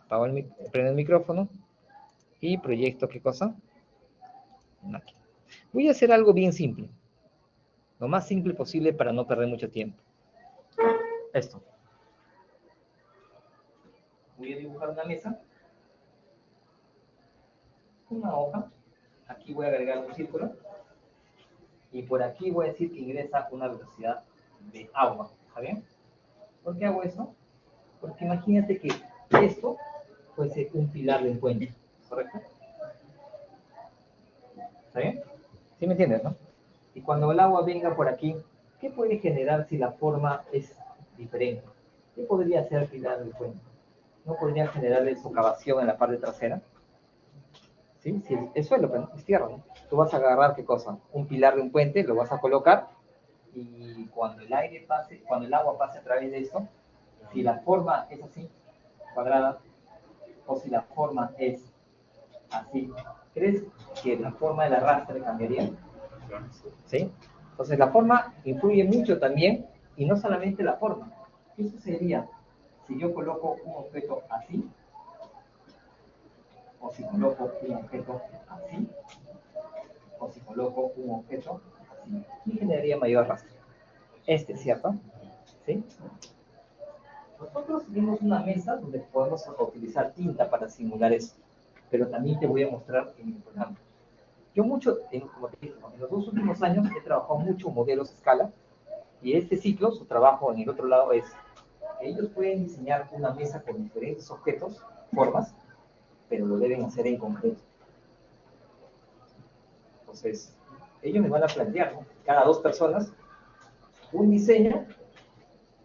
Prendo el micrófono y proyecto, ¿qué cosa? Aquí. Voy a hacer algo bien simple. Lo más simple posible para no perder mucho tiempo. Esto. Voy a dibujar una mesa. Una hoja. Aquí voy a agregar un círculo. Y por aquí voy a decir que ingresa una velocidad de agua. ¿Está bien? ¿Por qué hago eso? Porque imagínate que esto puede ser un pilar de un puente. ¿Correcto? ¿Está bien? ¿Sí me entiendes, no? Y cuando el agua venga por aquí, ¿qué puede generar si la forma es diferente? ¿Qué podría hacer el pilar del puente? ¿No podría generarle socavación en la parte trasera? ¿Sí? Si es suelo, pero es tierra, ¿no? Tú vas a agarrar, ¿qué cosa? Un pilar de un puente, lo vas a colocar, y cuando el aire pase, cuando el agua pase a través de esto, si la forma es así, cuadrada, o si la forma es así, ¿crees que la forma del arrastre cambiaría? ¿Sí? Entonces la forma influye mucho también, y no solamente la forma. ¿Qué sucedería si yo coloco un objeto así, o si coloco un objeto así, o si coloco un objeto así? ¿Quién generaría mayor arrastre? Este, ¿cierto? ¿Sí? Nosotros vimos una mesa donde podemos utilizar tinta para simular eso, pero también te voy a mostrar en el programa. Yo como te dije, en los 2 últimos años he trabajado mucho modelos a escala, y este ciclo, su trabajo en el otro lado es que ellos pueden diseñar una mesa con diferentes objetos, formas, pero lo deben hacer en concreto. Entonces, ellos me van a plantear, ¿no? Cada 2 personas, un diseño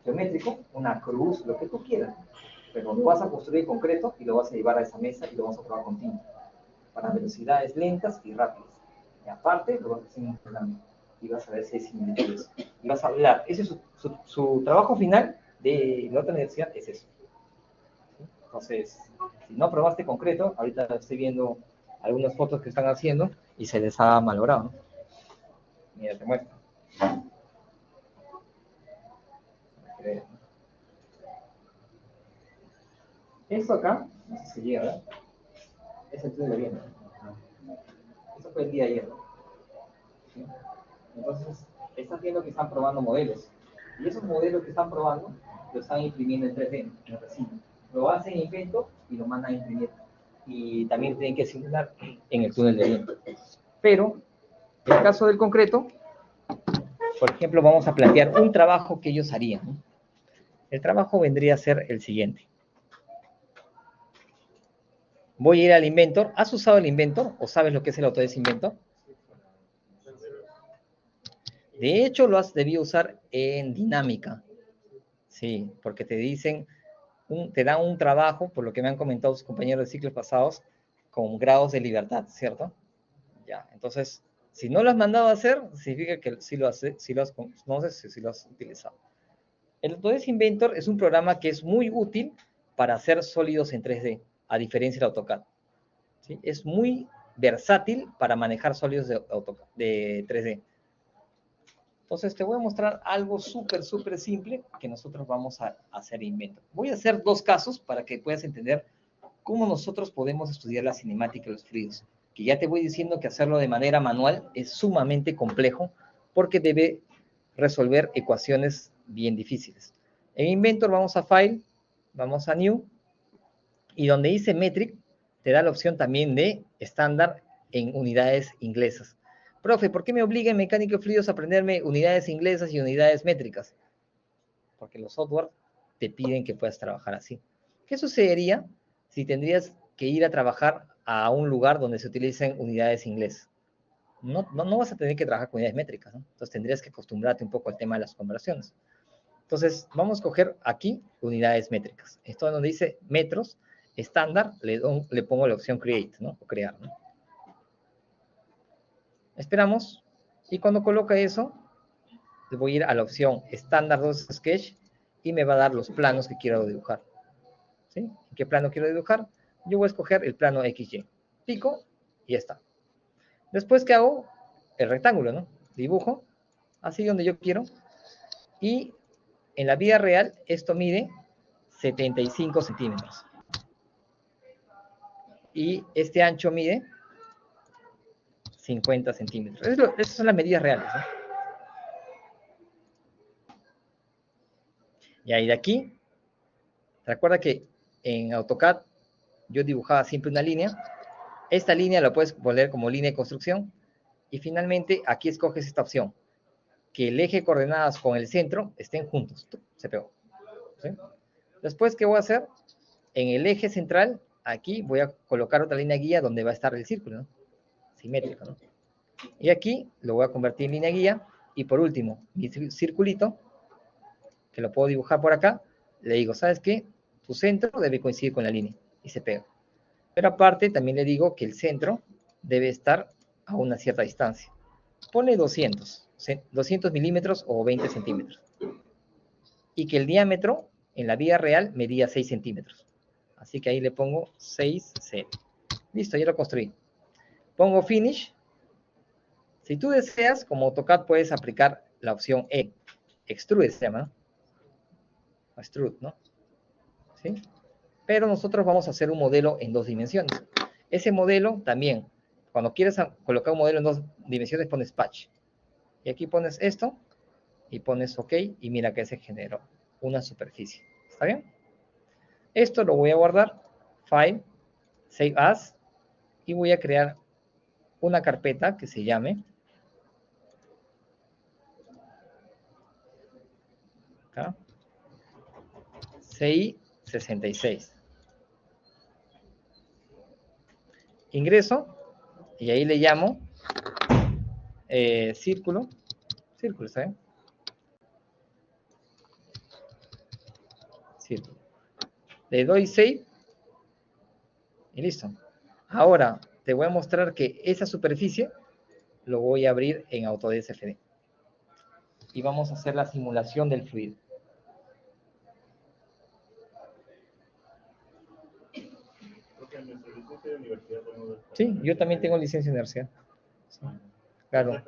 geométrico, una cruz, lo que tú quieras, pero lo vas a construir en concreto y lo vas a llevar a esa mesa y lo vas a probar con tinta, para velocidades lentas y rápidas. Y aparte, lo vas a hacer en un programa y vas a ver si hay similitudes. Y vas a hablar. Ese es su trabajo final de la otra universidad, es eso. Entonces, si no probaste concreto, ahorita estoy viendo algunas fotos que están haciendo y se les ha malogrado, ¿no? Mira, te muestro. Esto acá, no sé si llega, ¿verdad? Es el túnel de viento. Eso fue el día de ayer. ¿Sí? Entonces, estás viendo que están probando modelos. Y esos modelos que están probando, lo están imprimiendo en 3D, en resina. Lo hacen en invento y lo mandan a imprimir. Y también tienen que simular en el túnel de viento. Pero, en el caso del concreto, por ejemplo, vamos a plantear un trabajo que ellos harían, ¿no? El trabajo vendría a ser el siguiente. Voy a ir al Inventor. ¿Has usado el Inventor o sabes lo que es el Autodesk Inventor? De hecho, lo has debido usar en dinámica. Sí, porque te dicen, te dan un trabajo, por lo que me han comentado sus compañeros de ciclos pasados, con grados de libertad, ¿cierto? Ya, entonces, si no lo has mandado a hacer, significa que sí lo has conoces, sí lo has utilizado. El Autodesk Inventor es un programa que es muy útil para hacer sólidos en 3D, a diferencia del AutoCAD. ¿Sí? Es muy versátil para manejar sólidos de 3D. Entonces te voy a mostrar algo súper simple que nosotros vamos a hacer en Inventor. Voy a hacer 2 casos para que puedas entender cómo nosotros podemos estudiar la cinemática de los fluidos. Que ya te voy diciendo que hacerlo de manera manual es sumamente complejo porque debe resolver ecuaciones bien difíciles. En Inventor vamos a File, vamos a New, y donde dice Metric, te da la opción también de estándar en unidades inglesas. Profe, ¿por qué me obliga en mecánica de fluidos a aprenderme unidades inglesas y unidades métricas? Porque los software te piden que puedas trabajar así. ¿Qué sucedería si tendrías que ir a trabajar a un lugar donde se utilicen unidades inglesas? No vas a tener que trabajar con unidades métricas, ¿no? Entonces tendrías que acostumbrarte un poco al tema de las conversiones. Entonces, vamos a coger aquí unidades métricas. Esto es donde dice metros, estándar, le pongo la opción create, ¿no? O crear, ¿no? Esperamos, y cuando coloca eso, le voy a ir a la opción estándar 2 sketch y me va a dar los planos que quiero dibujar. ¿Sí? ¿En qué plano quiero dibujar? Yo voy a escoger el plano XY. Pico y ya está. Después, ¿qué hago? El rectángulo, ¿no? Dibujo, así donde yo quiero, y en la vida real esto mide 75 centímetros. y este ancho mide 50 centímetros. Esas son las medidas reales, ¿no? Y ahí de aquí, recuerda que en AutoCAD yo dibujaba siempre una línea. Esta línea la puedes poner como línea de construcción. Y finalmente, aquí escoges esta opción. Que el eje de coordenadas con el centro estén juntos. Se pegó. ¿Sí? Después, ¿qué voy a hacer? En el eje central, aquí voy a colocar otra línea guía donde va a estar el círculo, ¿no? Simétrico, ¿no? Y aquí lo voy a convertir en línea guía. Y por último, mi circulito, que lo puedo dibujar por acá, le digo, ¿sabes qué? Tu centro debe coincidir con la línea. Y se pega. Pero aparte, también le digo que el centro debe estar a una cierta distancia. Pone 200 milímetros o 20 centímetros. Y que el diámetro en la vida real medía 6 centímetros. Así que ahí le pongo 6 C. Listo, ya lo construí. Pongo Finish. Si tú deseas, como AutoCAD puedes aplicar la opción E. Extrude se llama, ¿no? Extrude, ¿no? ¿Sí? Pero nosotros vamos a hacer un modelo en 2 dimensiones. Ese modelo también, cuando quieres colocar un modelo en 2 dimensiones, pones Patch. Y aquí pones esto, y pones OK, y mira que se generó una superficie. ¿Está bien? Esto lo voy a guardar, File, Save As, y voy a crear una carpeta que se llame acá, CI 66. Ingreso, y ahí le llamo círculo, ¿está bien? Círculo. Le doy Save, y listo. Ahora, te voy a mostrar que esa superficie lo voy a abrir en Autodesk FD. Y vamos a hacer la simulación del fluido. Sí, yo también tengo licencia de universidad. Sí. Claro.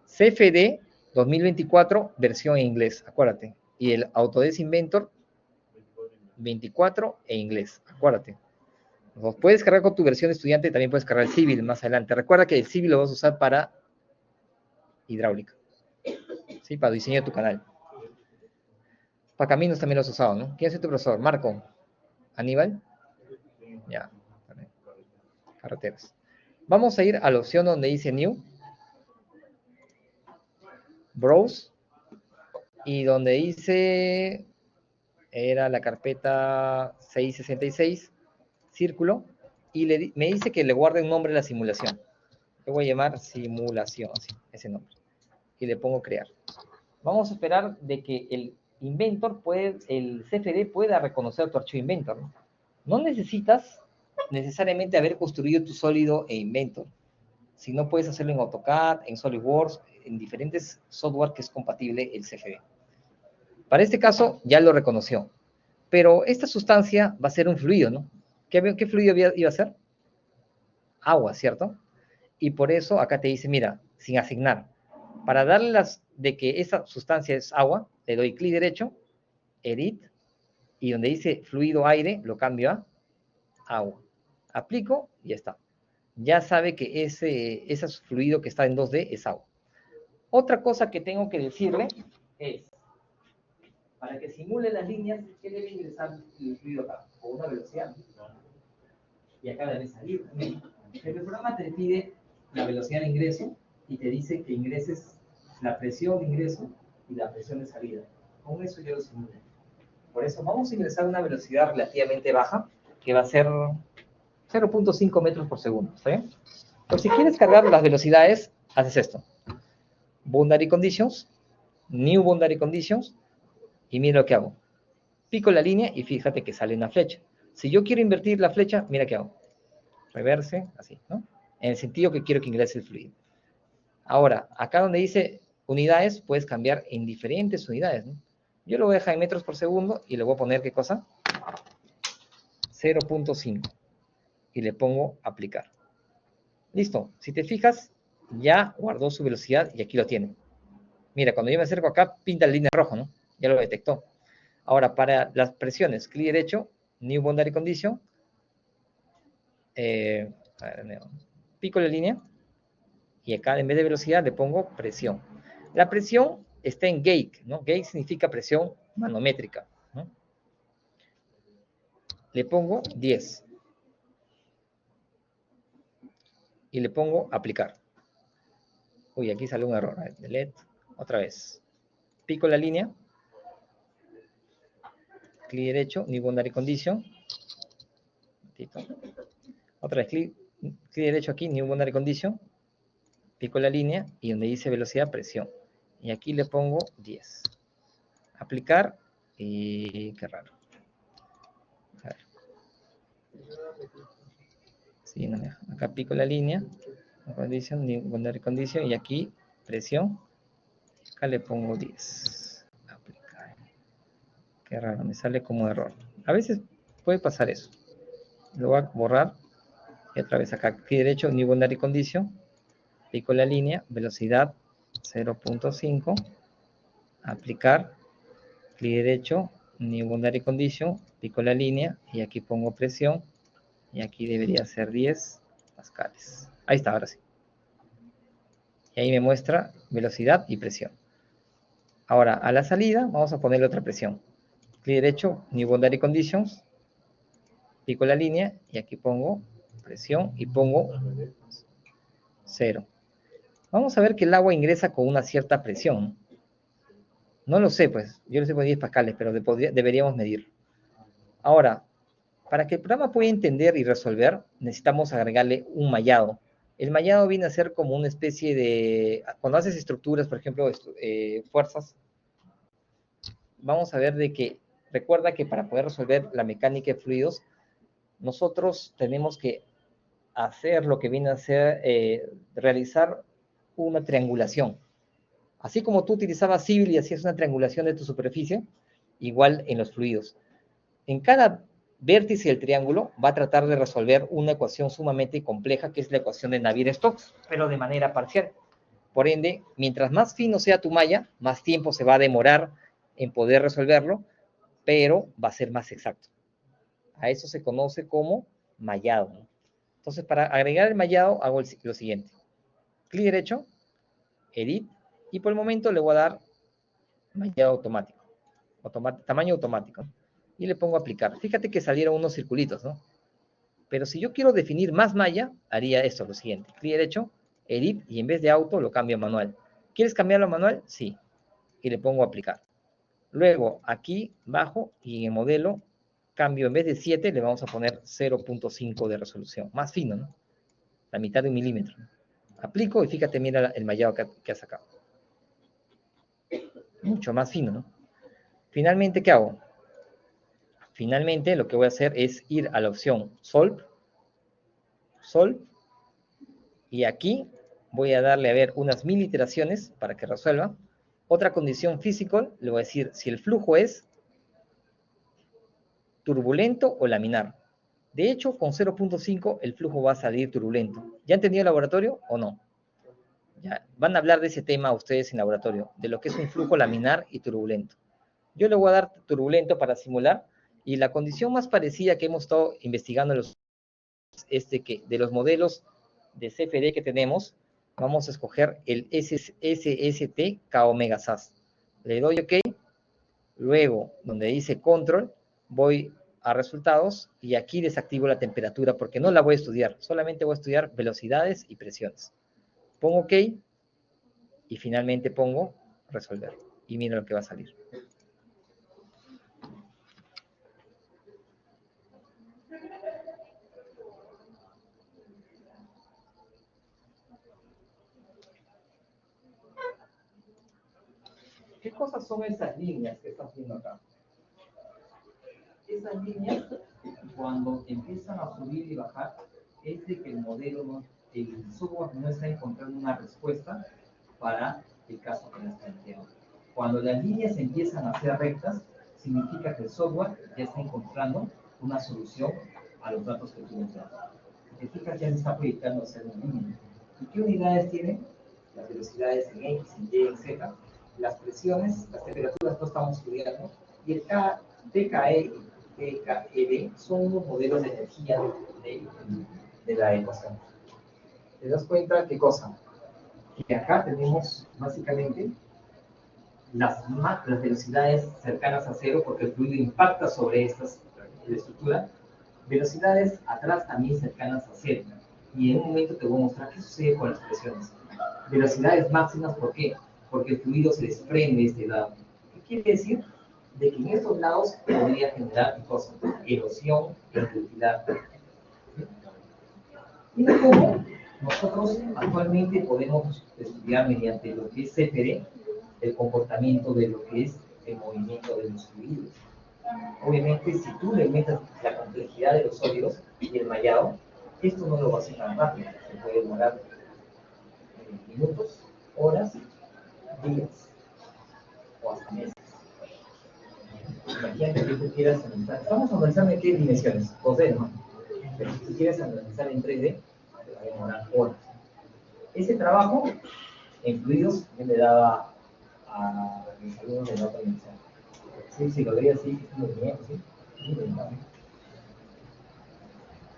CFD 2024, versión en inglés, acuérdate. Y el Autodesk Inventor 24 en inglés, acuérdate. Puedes cargar con tu versión de estudiante, también puedes cargar el Civil más adelante. Recuerda que el Civil lo vas a usar para hidráulica. ¿Sí? Para diseño de tu canal. Para caminos también lo has usado, ¿no? ¿Quién es tu profesor? Marco. ¿Aníbal? Ya. Carreteras. Vamos a ir a la opción donde dice New. Browse. Y donde dice... Era la carpeta 666, círculo. Y me dice que le guarde un nombre a la simulación. Le voy a llamar simulación, así, ese nombre. Y le pongo crear. Vamos a esperar de que el Inventor el CFD pueda reconocer tu archivo Inventor, ¿no? No necesitas necesariamente haber construido tu sólido en Inventor. Si no, puedes hacerlo en AutoCAD, en SolidWorks, en diferentes software que es compatible el CFD. Para este caso, ya lo reconoció. Pero esta sustancia va a ser un fluido, ¿no? ¿Qué fluido iba a ser? Agua, ¿cierto? Y por eso acá te dice, mira, sin asignar. Para darle de que esa sustancia es agua, le doy clic derecho, Edit, y donde dice fluido aire, lo cambio a agua. Aplico y ya está. Ya sabe que ese fluido que está en 2D es agua. Otra cosa que tengo que decirle es, para que simule las líneas, ¿qué debe ingresar el fluido acá? Con una velocidad. Y acá debe salir también. El programa te pide la velocidad de ingreso y te dice que ingreses la presión de ingreso y la presión de salida. Con eso yo lo simulé. Por eso vamos a ingresar a una velocidad relativamente baja, que va a ser 0.5 metros por segundo. ¿Está bien? Pero si quieres cargar las velocidades, haces esto. Boundary Conditions, New Boundary Conditions, y mira lo que hago. Pico la línea y fíjate que sale una flecha. Si yo quiero invertir la flecha, mira qué hago. Reverse, así, ¿no? En el sentido que quiero que ingrese el fluido. Ahora, acá donde dice unidades, puedes cambiar en diferentes unidades, ¿no? Yo lo voy a dejar en metros por segundo y le voy a poner, ¿qué cosa? 0.5. Y le pongo aplicar. Listo. Si te fijas, ya guardó su velocidad y aquí lo tiene. Mira, cuando yo me acerco acá, pinta la línea roja, ¿no? Ya lo detectó. Ahora, para las presiones, clic derecho, New Boundary Condition, A ver, de nuevo. Pico la línea y acá en vez de velocidad le pongo presión. La presión está en gauge, ¿no? Gauge significa presión manométrica, ¿no? Le pongo 10 y le pongo aplicar. Uy, aquí sale un error. A ver, delete, otra vez. Pico la línea, clic derecho, New Boundary Condition. Otra vez, clic derecho aquí, New Boundary Condition. Pico la línea y donde dice velocidad, presión. Y aquí le pongo 10. Aplicar y qué raro. A ver. Sí, no me deja. Acá pico la línea, condition, New Boundary Condition y aquí presión. Acá le pongo 10. Aplicar. Qué raro, me sale como error. A veces puede pasar eso. Lo voy a borrar. Y otra vez acá, clic derecho, New Boundary Condition. Pico la línea, velocidad 0.5. Aplicar. Clic derecho, New Boundary Condition. Pico la línea y aquí pongo presión. Y aquí debería ser 10 pascales. Ahí está, ahora sí. Y ahí me muestra velocidad y presión. Ahora, a la salida, vamos a ponerle otra presión. Clic derecho, New Boundary Conditions. Pico la línea y aquí pongo presión y pongo 0. Vamos a ver que el agua ingresa con una cierta presión. No lo sé, pues. Yo lo sé por 10 pascales, pero deberíamos medir. Ahora, para que el programa pueda entender y resolver, necesitamos agregarle un mallado. El mallado viene a ser como una especie de... Cuando haces estructuras, por ejemplo, fuerzas, vamos a ver de que... Recuerda que para poder resolver la mecánica de fluidos, nosotros tenemos que hacer lo que viene a ser realizar una triangulación. Así como tú utilizabas civil y hacías una triangulación de tu superficie, igual en los fluidos. En cada vértice del triángulo va a tratar de resolver una ecuación sumamente compleja, que es la ecuación de Navier-Stokes, pero de manera parcial. Por ende, mientras más fino sea tu malla, más tiempo se va a demorar en poder resolverlo, pero va a ser más exacto. A eso se conoce como mallado, ¿no? Entonces, para agregar el mallado, hago lo siguiente. Clic derecho, Edit, y por el momento le voy a dar mallado automático. Tamaño automático. Y le pongo aplicar. Fíjate que salieron unos circulitos, ¿no? Pero si yo quiero definir más malla, haría esto, lo siguiente. Clic derecho, Edit, y en vez de auto lo cambio a manual. ¿Quieres cambiarlo a manual? Sí. Y le pongo aplicar. Luego, aquí bajo y en modelo, cambio en vez de 7, le vamos a poner 0.5 de resolución. Más fino, ¿no? La mitad de 1 milímetro. Aplico y fíjate, mira el mallado que ha sacado. Mucho más fino, ¿no? Finalmente, ¿qué hago? Finalmente, lo que voy a hacer es ir a la opción Solve, y aquí voy a darle a ver unas 1000 iteraciones para que resuelva. Otra condición physical, le voy a decir si el flujo es turbulento o laminar. De hecho, con 0.5 el flujo va a salir turbulento. ¿Ya han tenido el laboratorio o no? Ya, van a hablar de ese tema ustedes en laboratorio, de lo que es un flujo laminar y turbulento. Yo le voy a dar turbulento para simular, y la condición más parecida que hemos estado investigando es de los modelos de CFD que tenemos, vamos a escoger el SST K omega SAS. Le doy OK, luego donde dice Control, voy a resultados y aquí desactivo la temperatura porque no la voy a estudiar, solamente voy a estudiar velocidades y presiones. Pongo OK y finalmente pongo resolver y mira lo que va a salir. ¿Qué cosas son esas líneas que estás viendo acá? Esas líneas, cuando empiezan a subir y bajar, es de que el modelo, el software no está encontrando una respuesta para el caso que nos planteamos. Cuando las líneas empiezan a ser rectas, significa que el software ya está encontrando una solución a los datos que tú le das. Si te fijas, ya se está proyectando hacer una línea. ¿Y qué unidades tienen? Las velocidades en X, en Y, en Z, las presiones, las temperaturas no estamos estudiando, y el TKE y TKED son unos modelos de energía de de la ecuación. ¿Te das cuenta qué cosa? Que acá tenemos básicamente las velocidades cercanas a cero porque el fluido impacta sobre estas la estructura. Velocidades atrás también cercanas a cero. Y en un momento te voy a mostrar qué sucede con las presiones. Velocidades máximas, ¿por qué? Porque el fluido se desprende de este lado. ¿Qué quiere decir? De que en estos lados podría generar ¿qué cosa? Erosión e inutilidad. ¿Y cómo? Nosotros actualmente podemos estudiar mediante lo que es CFD el comportamiento de lo que es el movimiento de los fluidos. Obviamente, si tú le metes la complejidad de los sólidos y el mallado, esto no lo va a hacer tan rápido. Se puede demorar minutos, horas, días o hasta meses. Imagínate que tú quieras analizar. Estamos analizando en qué dimensiones, 2D, ¿no? Pero si tú quieres analizar en 3D, te va a demorar horas. Ese trabajo en fluidos yo le daba a mis alumnos de la otra universidad. Sí, si lo veía así, es un movimiento, ¿sí?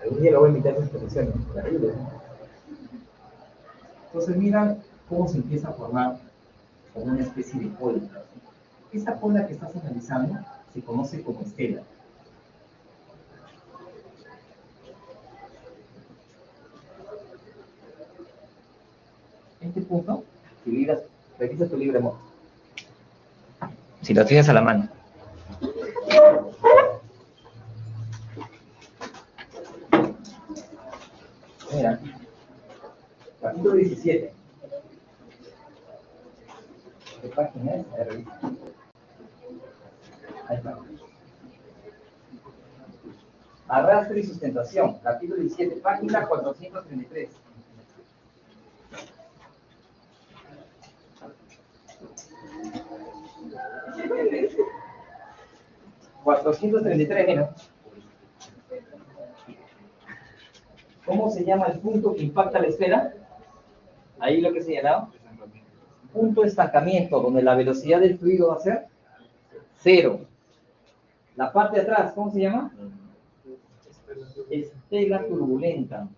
Algún día lo voy a invitar a sus profesiones, terrible, ¿no? Entonces mira cómo se empieza a formar como una especie de cola. Esta cola que estás analizando se conoce como estela. Este punto, si revisa tu libro de moto. Si lo tienes a la mano. Mira, capítulo 17. ¿Qué página es? Ahí está. Arrastre y sustentación, capítulo 17, página 433. Mira. ¿Cómo se llama el punto que impacta la esfera? Ahí lo que he señalado. Punto de estancamiento, donde la velocidad del fluido va a ser 0. La parte de atrás, ¿cómo se llama? Estela turbulenta.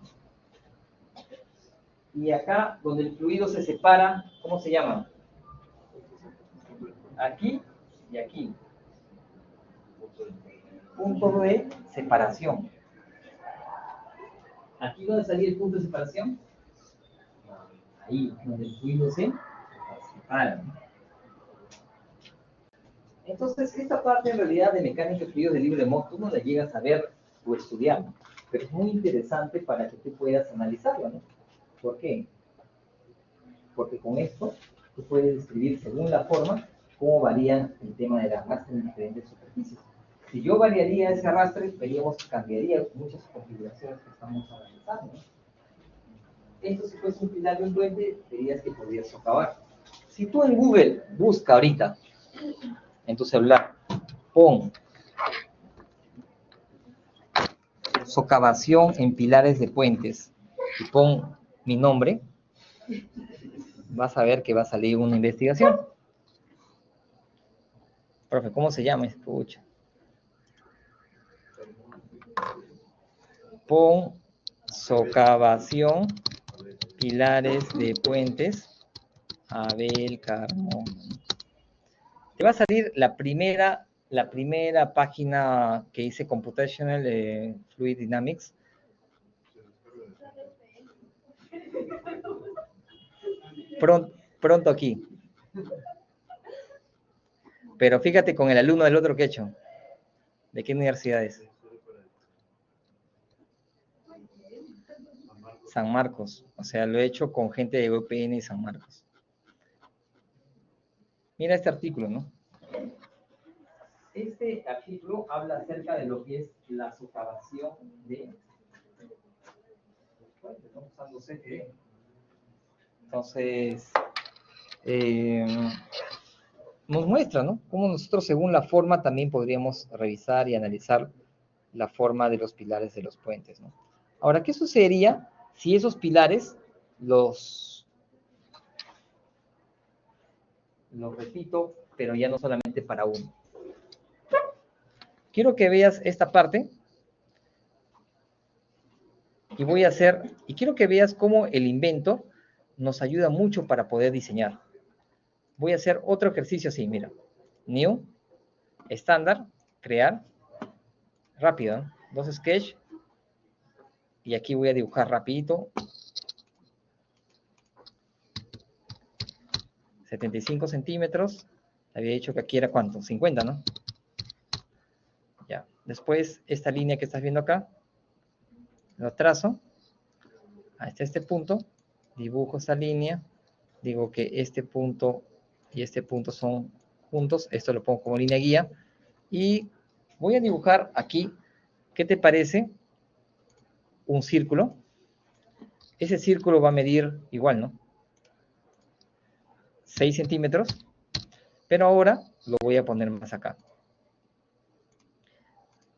Y acá, donde el fluido se separa, ¿cómo se llama? Aquí y aquí. Punto de separación. ¿Aquí dónde salía el punto de separación? Ahí, donde el fluido se separa. Entonces, esta parte en realidad de mecánica de fluidos de libre moto, tú no la llegas a ver o estudiar, ¿no? Pero es muy interesante para que tú puedas analizarlo, ¿no? ¿Por qué? Porque con esto tú puedes describir según la forma cómo varía el tema del arrastre en diferentes superficies. Si yo variaría ese arrastre, veríamos que cambiaría muchas configuraciones que estamos analizando, ¿no? Esto si fuese un pilar de un puente, dirías que podrías socavar. Si tú en Google busca ahorita, en tu celular, pon socavación en pilares de puentes y pon mi nombre, vas a ver que va a salir una investigación. Profe, ¿cómo se llama? Escucha. Pon socavación, pilares de puentes, Abel Carmona. Te va a salir la primera página que hice Computational Fluid Dynamics. Pronto aquí. Pero fíjate con el alumno del otro que he hecho. ¿De qué universidad es? San Marcos. O sea, lo he hecho con gente de UPN y San Marcos. Mira este artículo, ¿no? Este artículo habla acerca de lo que es la socavación de... Estamos usando CFD. Entonces, nos muestra, ¿no? Cómo nosotros, según la forma, también podríamos revisar y analizar la forma de los pilares de los puentes, ¿no? Ahora, ¿qué sucedería si esos pilares los repito, pero ya no solamente para uno? Quiero que veas esta parte. Y voy a hacer, y quiero que veas cómo el Inventor nos ayuda mucho para poder diseñar. Voy a hacer otro ejercicio así, mira. New, estándar, crear, rápido, ¿no? Dos sketch, y aquí voy a dibujar rapidito. 75 centímetros. Había dicho que aquí era ¿cuánto? 50, ¿no? Ya. Después, esta línea que estás viendo acá, lo trazo. Hasta este punto. Dibujo esta línea. Digo que este punto y este punto son juntos. Esto lo pongo como línea guía. Y voy a dibujar aquí, ¿qué te parece? Un círculo. Ese círculo va a medir igual, ¿no? 6 centímetros. Pero ahora lo voy a poner más acá.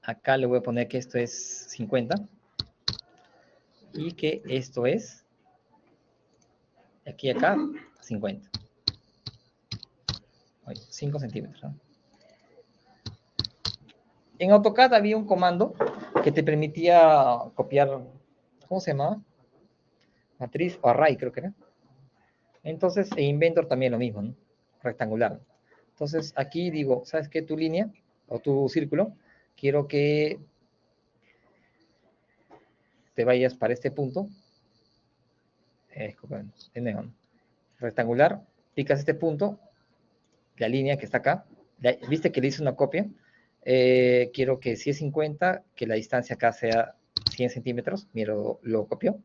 Acá le voy a poner que esto es 50. Y que esto es, aquí acá, 50. 5 centímetros, ¿no? En AutoCAD había un comando que te permitía copiar, ¿cómo se llamaba? Matriz o array, creo que era. Entonces, en Inventor también lo mismo, ¿no? Rectangular. Entonces, aquí digo, ¿sabes qué? Tu línea o tu círculo, quiero que te vayas para este punto. De nuevo, ¿no? Rectangular, picas este punto, la línea que está acá, viste que le hice una copia, quiero que si es 50, que la distancia acá sea 100 centímetros, mira, lo copió.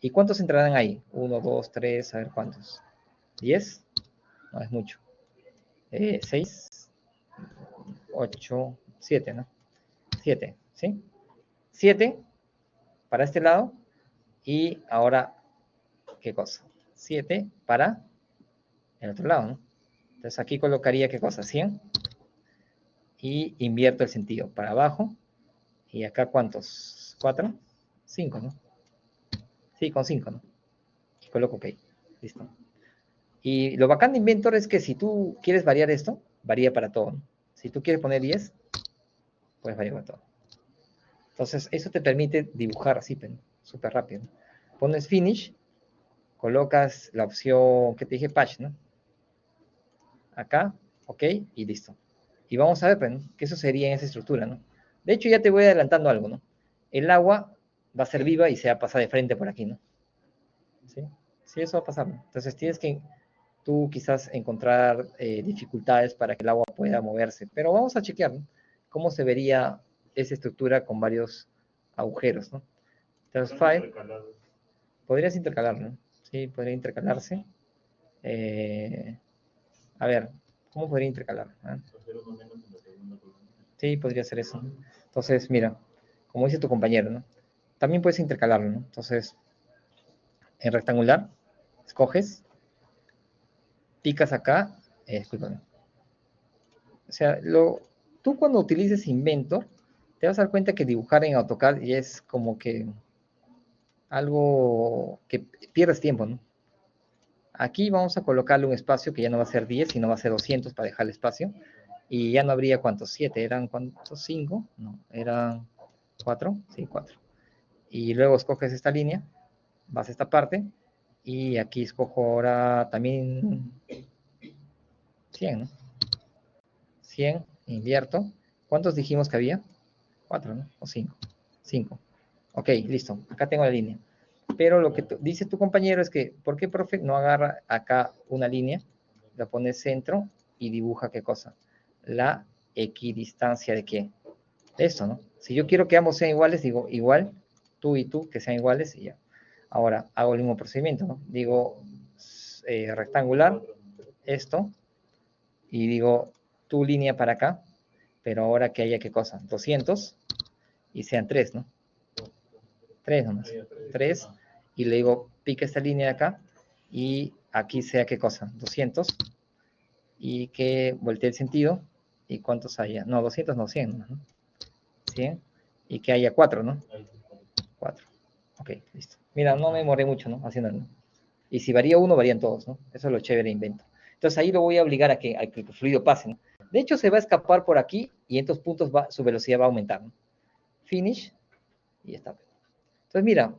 ¿Y cuántos entrarán ahí? 1, 2, 3, a ver cuántos. 10, no es mucho. 6, 8, 7, ¿no? 7, ¿sí? 7 para este lado y ahora, ¿qué cosa? 7 para el otro lado, ¿no? Entonces aquí colocaría, ¿qué cosa? 100 y invierto el sentido para abajo. Y acá, ¿cuántos? 4, 5, ¿no? Sí, con 5, ¿no? Y coloco OK. Listo. Y lo bacán de Inventor es que si tú quieres variar esto, varía para todo, ¿no? Si tú quieres poner 10, puedes variar para todo. Entonces, eso te permite dibujar así, súper rápido, ¿no? Pones Finish, colocas la opción que te dije, Patch, ¿no? Acá, OK, y listo. Y vamos a ver, ¿no? Que eso sería en esa estructura, ¿no? De hecho, ya te voy adelantando algo, ¿no? El agua va a ser viva y se va a pasar de frente por aquí, ¿no? ¿Sí? Sí, eso va a pasar, ¿no? Entonces tienes que tú quizás encontrar dificultades para que el agua pueda moverse. Pero vamos a chequear, ¿no? Cómo se vería esa estructura con varios agujeros, ¿no? Entonces, file, podrías intercalarlo, ¿no? Sí, podría intercalarse. A ver, ¿cómo podría intercalar? Sí, podría ser eso, ¿no? Entonces, mira, como dice tu compañero, ¿no? También puedes intercalarlo, ¿no? Entonces, en rectangular, escoges, picas acá, discúlpame. O sea, tú cuando utilices Inventor, te vas a dar cuenta que dibujar en AutoCAD ya es como que algo que pierdes tiempo, ¿no? Aquí vamos a colocarle un espacio que ya no va a ser 10, sino va a ser 200 para dejar el espacio. Y ya no habría, ¿cuántos? 7, ¿eran cuántos? 5, no, eran 4, sí, 4. Y luego escoges esta línea, vas a esta parte, y aquí escojo ahora también 100, ¿no? 100, invierto. ¿Cuántos dijimos que había? 4, ¿no? O 5. 5. Ok, listo. Acá tengo la línea. Pero lo que dice tu compañero es que, ¿por qué, profe, no agarra acá una línea, la pone centro y dibuja qué cosa? La equidistancia de qué? De esto, ¿no? Si yo quiero que ambos sean iguales, digo igual, tú y tú, que sean iguales y ya. Ahora, hago el mismo procedimiento, ¿no? Digo rectangular, esto, y digo tu línea para acá, pero ahora que haya qué cosa? 200 y sean 3, ¿no? 3 nomás. 3 y le digo, pica esta línea de acá y aquí sea qué cosa, 200 y que voltee el sentido y cuántos haya, no, 200 no, 100 nomás, ¿no? 100 y que haya 4, ¿no? 4. Ok, listo. Mira, no me demoré mucho, ¿no? Haciéndolo. Y si varía uno, varían todos, ¿no? Eso es lo chévere de Invento. Entonces ahí lo voy a obligar a que el fluido pase, ¿no? De hecho, se va a escapar por aquí y en estos puntos su velocidad va a aumentar, ¿no? Finish y está. Entonces, mira,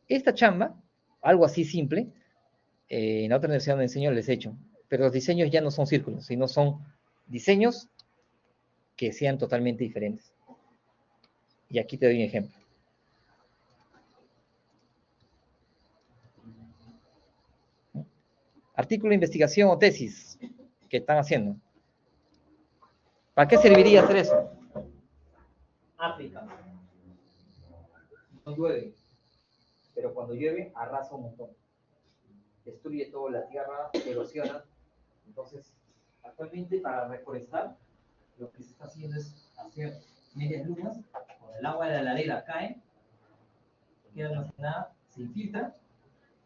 esta chamba, algo así simple, en la otra universidad donde enseño les he hecho, pero los diseños ya no son círculos, sino son diseños que sean totalmente diferentes. Y aquí te doy un ejemplo. Artículo de investigación o tesis que están haciendo. ¿Para qué serviría hacer eso? África. No llueve, pero cuando llueve arrasa un montón. Destruye toda la tierra, erosiona. Entonces, actualmente para reforestar, lo que se está haciendo es hacer medias lunas, cuando el agua de la ladera cae, queda almacenada, se infiltra,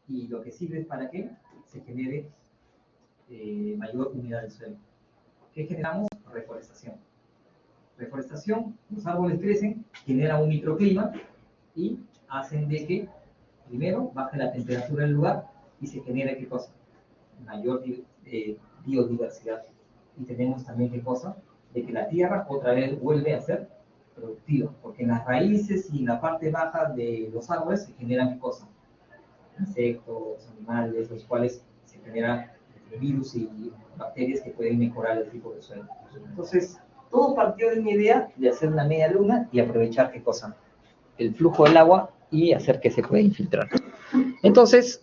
y lo que sirve es para que se genere mayor humedad del suelo. ¿Qué generamos? Reforestación. Reforestación, los árboles crecen, generan un microclima y hacen de que, primero, baje la temperatura del lugar y se genere, ¿qué cosa? Mayor biodiversidad. Y tenemos también, ¿qué cosa? De que la tierra otra vez vuelve a ser productiva, porque en las raíces y en la parte baja de los árboles se generan, ¿qué cosa? Insectos, animales, los cuales se generan virus y bacterias que pueden mejorar el tipo de suelo. Entonces, todo partió de una idea de hacer una media luna y aprovechar, ¿qué cosa? El flujo del agua y hacer que se pueda infiltrar. Entonces,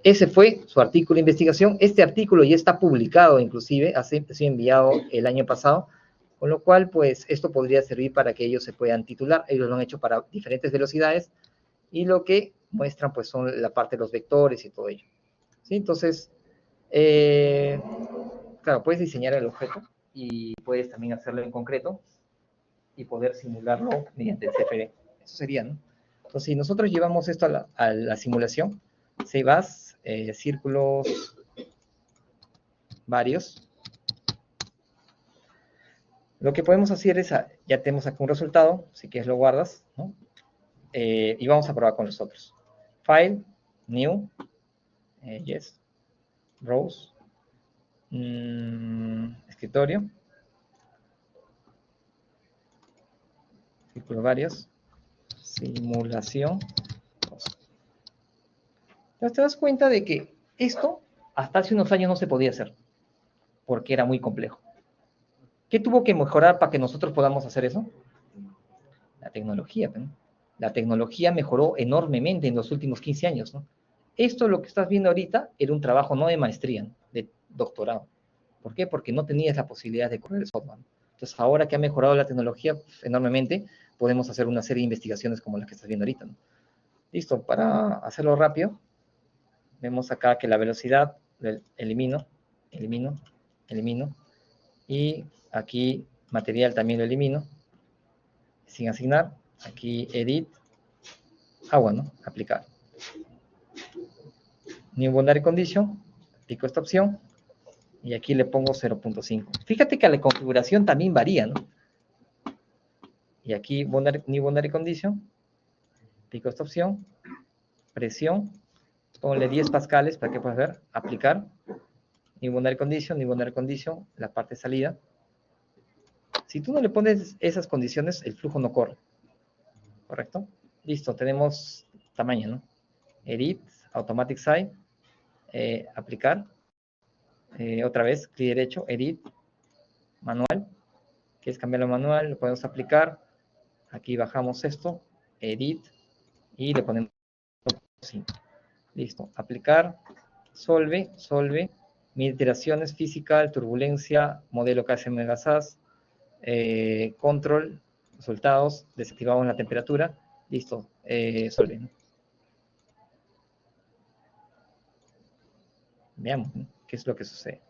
ese fue su artículo de investigación. Este artículo ya está publicado, inclusive, ha sido enviado el año pasado, con lo cual, pues, esto podría servir para que ellos se puedan titular. Ellos lo han hecho para diferentes velocidades y lo que muestran, pues, son la parte de los vectores y todo ello. ¿Sí? Entonces, claro, puedes diseñar el objeto y puedes también hacerlo en concreto y poder simularlo mediante el CFD. Eso sería, ¿no? Entonces, si nosotros llevamos esto a la simulación, si vas, círculos varios, lo que podemos hacer es, ya tenemos aquí un resultado, si quieres lo guardas, ¿no? Y vamos a probar con los otros. File, New, Yes, Rows, escritorio, círculos varios, simulación. Entonces te das cuenta de que esto hasta hace unos años no se podía hacer, porque era muy complejo. ¿Qué tuvo que mejorar para que nosotros podamos hacer eso? La tecnología, ¿no? La tecnología mejoró enormemente en los últimos 15 años, ¿no? Esto, lo que estás viendo ahorita, era un trabajo no de maestría, ¿no? De doctorado. ¿Por qué? Porque no tenías la posibilidad de correr el software. Entonces, ahora que ha mejorado la tecnología enormemente, podemos hacer una serie de investigaciones como las que estás viendo ahorita, ¿no? Listo, para hacerlo rápido, vemos acá que la velocidad, elimino, y aquí material también lo elimino, sin asignar, aquí edit, bueno, aplicar. New boundary condition, aplico esta opción, y aquí le pongo 0.5. Fíjate que la configuración también varía, ¿no? Y aquí new boundary condition, aplico esta opción, presión, ponle 10 pascales para que puedas ver, aplicar, new boundary condition, la parte de salida. Si tú no le pones esas condiciones, el flujo no corre. ¿Correcto? Listo, tenemos tamaño, ¿no? Edit, Automatic Size, aplicar. Otra vez, clic derecho, Edit, manual. ¿Quieres cambiarlo manual? Lo podemos aplicar. Aquí bajamos esto, Edit, y le ponemos 5. Listo, aplicar, solve, mil iteraciones, physical, turbulencia, modelo KSM Gasas, control, resultados, desactivamos la temperatura, listo, solve, ¿no? Veamos, ¿no? ¿Qué es lo que sucede?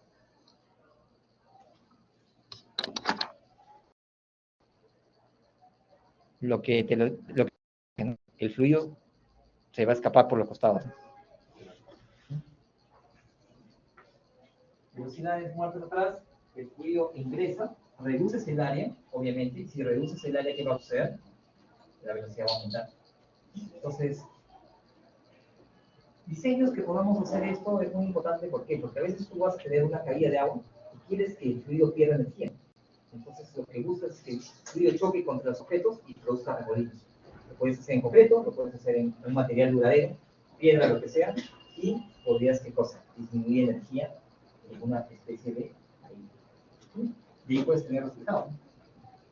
El fluido se va a escapar por los costados, ¿no? Velocidades muertas atrás, el fluido ingresa, reduces el área, obviamente, y si reduces el área, ¿qué va a suceder? La velocidad va a aumentar. Entonces, diseños que podamos hacer esto es muy importante, ¿por qué? Porque a veces tú vas a tener una caída de agua y quieres que el fluido pierda energía. Entonces, lo que buscas es que el fluido choque contra los objetos y produzca remolinos. puedes hacer en concreto, lo puedes hacer en un material duradero, piedra, lo que sea, y podrías, ¿qué cosa? Disminuir energía en una especie de ahí. Y ahí puedes tener resultados.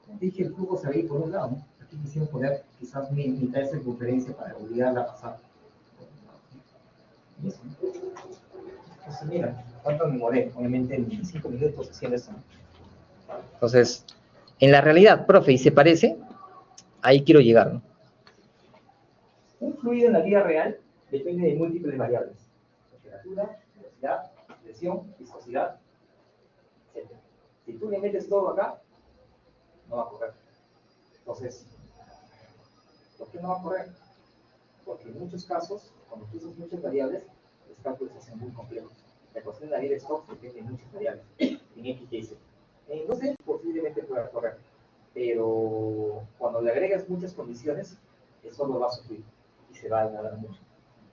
Como dije, el flujo se va a ir por un lado, ¿no? Aquí quisimos poner quizás mitad de circunferencia para obligarla a pasar. Y eso. Entonces, mira, ¿cuánto me demoré? Obviamente en 5 minutos haciendo eso. Entonces, en la realidad, profe, y se parece, ahí quiero llegar, ¿no? Un fluido en la vida real depende de múltiples variables. Temperatura, velocidad, presión, viscosidad, etc. Si tú le metes todo acá, no va a correr. Entonces, ¿por qué no va a correr? Porque en muchos casos, cuando tú usas muchas variables, los cálculos se hacen muy complejos. La ecuación de la vida de Stokes depende de muchas variables, en X y Z. Entonces, posiblemente pueda correr, pero cuando le agregas muchas condiciones, eso lo va a sufrir y se va a demorar mucho.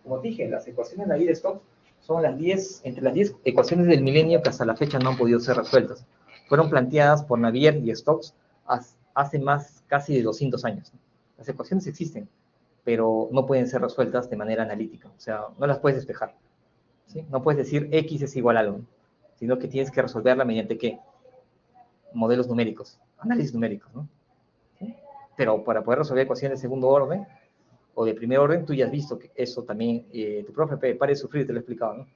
Como dije, las ecuaciones de la vida de Stokes son entre las 10 ecuaciones del milenio que hasta la fecha no han podido ser resueltas. Fueron planteadas por Navier y Stokes hace más casi de 200 años. Las ecuaciones existen, pero no pueden ser resueltas de manera analítica. O sea, no las puedes despejar. ¿Sí? No puedes decir X es igual a algo, sino que tienes que resolverla mediante ¿qué? Modelos numéricos, análisis numéricos, ¿no? ¿Sí? Pero para poder resolver ecuaciones de segundo orden o de primer orden, tú ya has visto que eso también, tu profe, pare de sufrir, te lo he explicado, ¿no?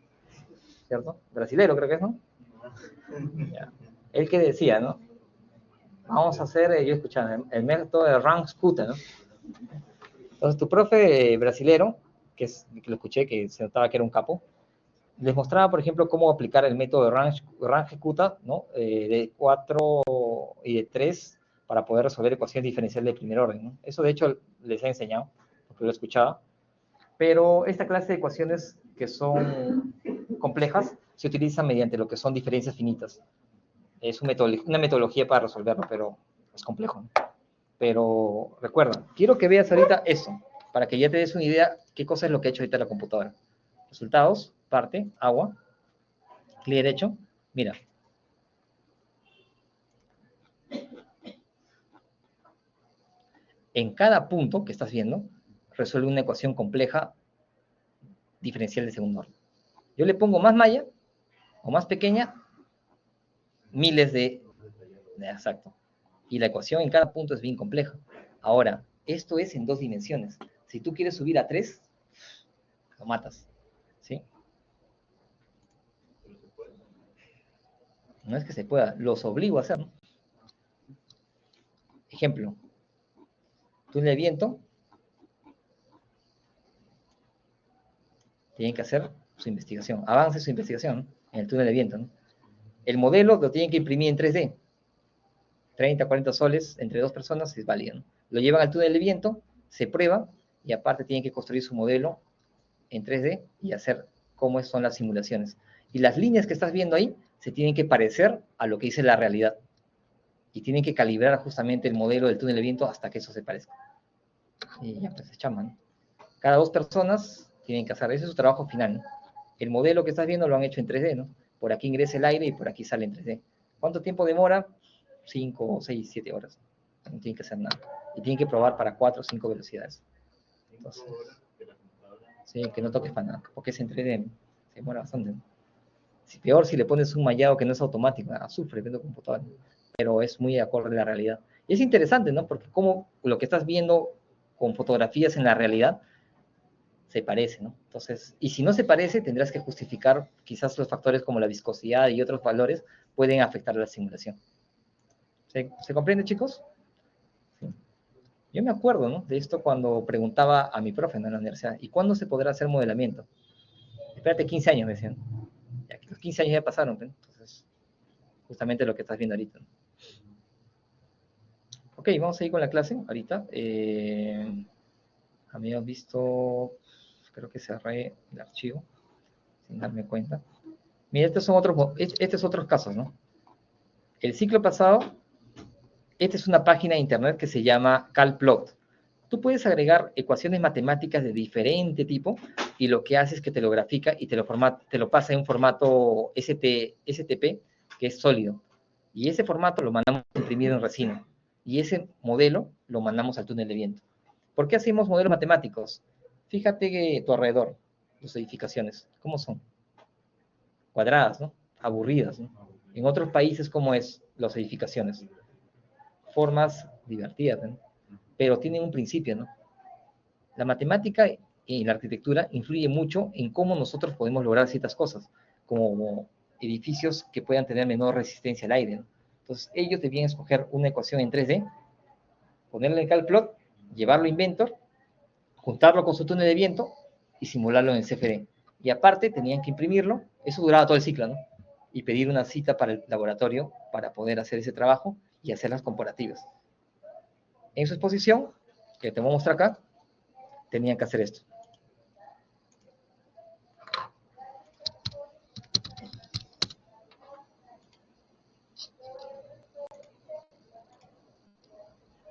¿Cierto? Brasilero creo que es, ¿no? Ya. Él que decía, ¿no? Vamos a hacer, yo escuchaba, el método de Ransk-Kutta, ¿no? Entonces, tu profe brasilero, que lo escuché, que se notaba que era un capo, les mostraba, por ejemplo, cómo aplicar el método de Ransk-Kutta, ¿no? De 4 y de 3 para poder resolver ecuaciones diferenciales de primer orden, ¿no? Eso, de hecho, les he enseñado, porque lo escuchaba. Pero esta clase de ecuaciones que son complejas se utilizan mediante lo que son diferencias finitas. Es una metodología para resolverlo, pero es complejo, ¿no? Pero recuerda, quiero que veas ahorita eso, para que ya te des una idea qué cosa es lo que ha hecho ahorita la computadora. Resultados, parte, agua, clic derecho, mira. En cada punto que estás viendo, resuelve una ecuación compleja diferencial de segundo orden. Yo le pongo más malla o más pequeña, miles de exacto. Y la ecuación en cada punto es bien compleja. Ahora, esto es en 2 dimensiones. Si tú quieres subir a 3, lo matas. ¿Sí? No es que se pueda, los obligo a hacer, ¿no? Ejemplo, túnel de viento, tienen que hacer su investigación, avance su investigación, ¿no? En el túnel de viento, ¿no? El modelo lo tienen que imprimir en 3D, 30, 40 soles entre 2 personas es válido, ¿no? Lo llevan al túnel de viento, se prueba y aparte tienen que construir su modelo en 3D y hacer cómo son las simulaciones. Y las líneas que estás viendo ahí se tienen que parecer a lo que dice la realidad. Y tienen que calibrar justamente el modelo del túnel de viento hasta que eso se parezca. Y ya pues se chaman. Cada 2 personas tienen que hacer, ese es su trabajo final, ¿no? El modelo que estás viendo lo han hecho en 3D, ¿no? Por aquí ingresa el aire y por aquí sale en 3D. ¿Cuánto tiempo demora? 5, 6, 7 horas. No tienen que hacer nada. Y tienen que probar para 4 o 5 velocidades. Entonces, sí, que no toques para nada, porque es en 3D, ¿no? Se demora bastante, ¿no? Si peor si le pones un mallado que no es automático, sufre viendo computadora, pero es muy acorde a la realidad. Y es interesante, ¿no? Porque como lo que estás viendo con fotografías en la realidad se parece, ¿no? Entonces, y si no se parece, tendrás que justificar, quizás los factores como la viscosidad y otros valores pueden afectar a la simulación. ¿Se comprende, chicos? Sí. Yo me acuerdo, ¿no? De esto cuando preguntaba a mi profe, ¿no? En la universidad, ¿y cuándo se podrá hacer modelamiento? Espérate 15 años, me decían. Ya que los 15 años ya pasaron, ¿no? Entonces, justamente lo que estás viendo ahorita, ¿no? Ok, vamos a ir con la clase ahorita. Habíamos visto, creo que cerré el archivo, sin darme cuenta. Mira, estos otros casos, ¿no? El ciclo pasado, esta es una página de internet que se llama CalPlot. Tú puedes agregar ecuaciones matemáticas de diferente tipo y lo que hace es que te lo grafica y te lo pasa en un formato STP, que es sólido. Y ese formato lo mandamos a imprimir en resina. Y ese modelo lo mandamos al túnel de viento. ¿Por qué hacemos modelos matemáticos? Fíjate que tu alrededor, las edificaciones, ¿cómo son? Cuadradas, ¿no? Aburridas, ¿no? En otros países, ¿cómo es las edificaciones? Formas divertidas, ¿no? Pero tienen un principio, ¿no? La matemática y la arquitectura influye mucho en cómo nosotros podemos lograr ciertas cosas, como edificios que puedan tener menor resistencia al aire, ¿no? Entonces, ellos debían escoger una ecuación en 3D, ponerle en CalPlot, llevarlo a Inventor, juntarlo con su túnel de viento y simularlo en el CFD. Y aparte, tenían que imprimirlo, eso duraba todo el ciclo, ¿no? Y pedir una cita para el laboratorio para poder hacer ese trabajo y hacer las comparativas. En su exposición, que te voy a mostrar acá, tenían que hacer esto.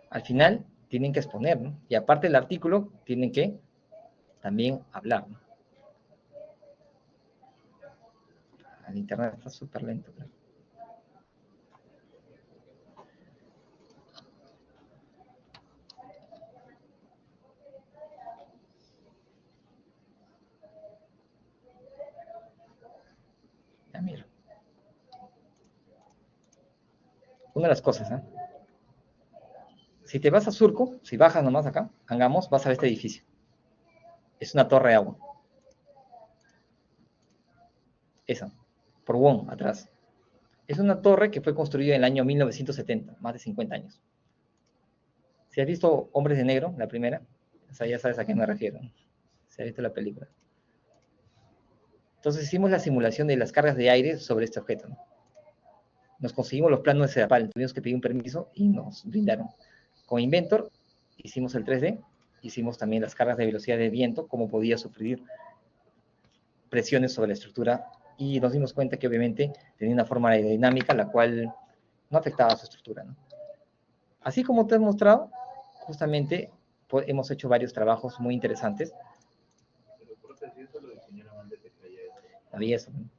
Al final tienen que exponer, ¿no? Y aparte del artículo, tienen que también hablar, ¿no? El internet está súper lento, ¿no? Ya miro. Una de las cosas, ¿eh? Si te vas a Surco, si bajas nomás acá, Angamos, vas a ver este edificio. Es una torre de agua. Esa, por Wong, atrás. Es una torre que fue construida en el año 1970, más de 50 años. Si has visto Hombres de Negro, la primera, o sea, ya sabes a qué me refiero. Si has visto la película. Entonces hicimos la simulación de las cargas de aire sobre este objeto, ¿no? Nos conseguimos los planos de Sedapal, tuvimos que pedir un permiso y nos brindaron. Con Inventor hicimos el 3D, hicimos también las cargas de velocidad de viento, cómo podía sufrir presiones sobre la estructura, y nos dimos cuenta que obviamente tenía una forma aerodinámica la cual no afectaba a su estructura, ¿no? Así como te he mostrado, justamente hemos hecho varios trabajos muy interesantes. Había eso, ¿no?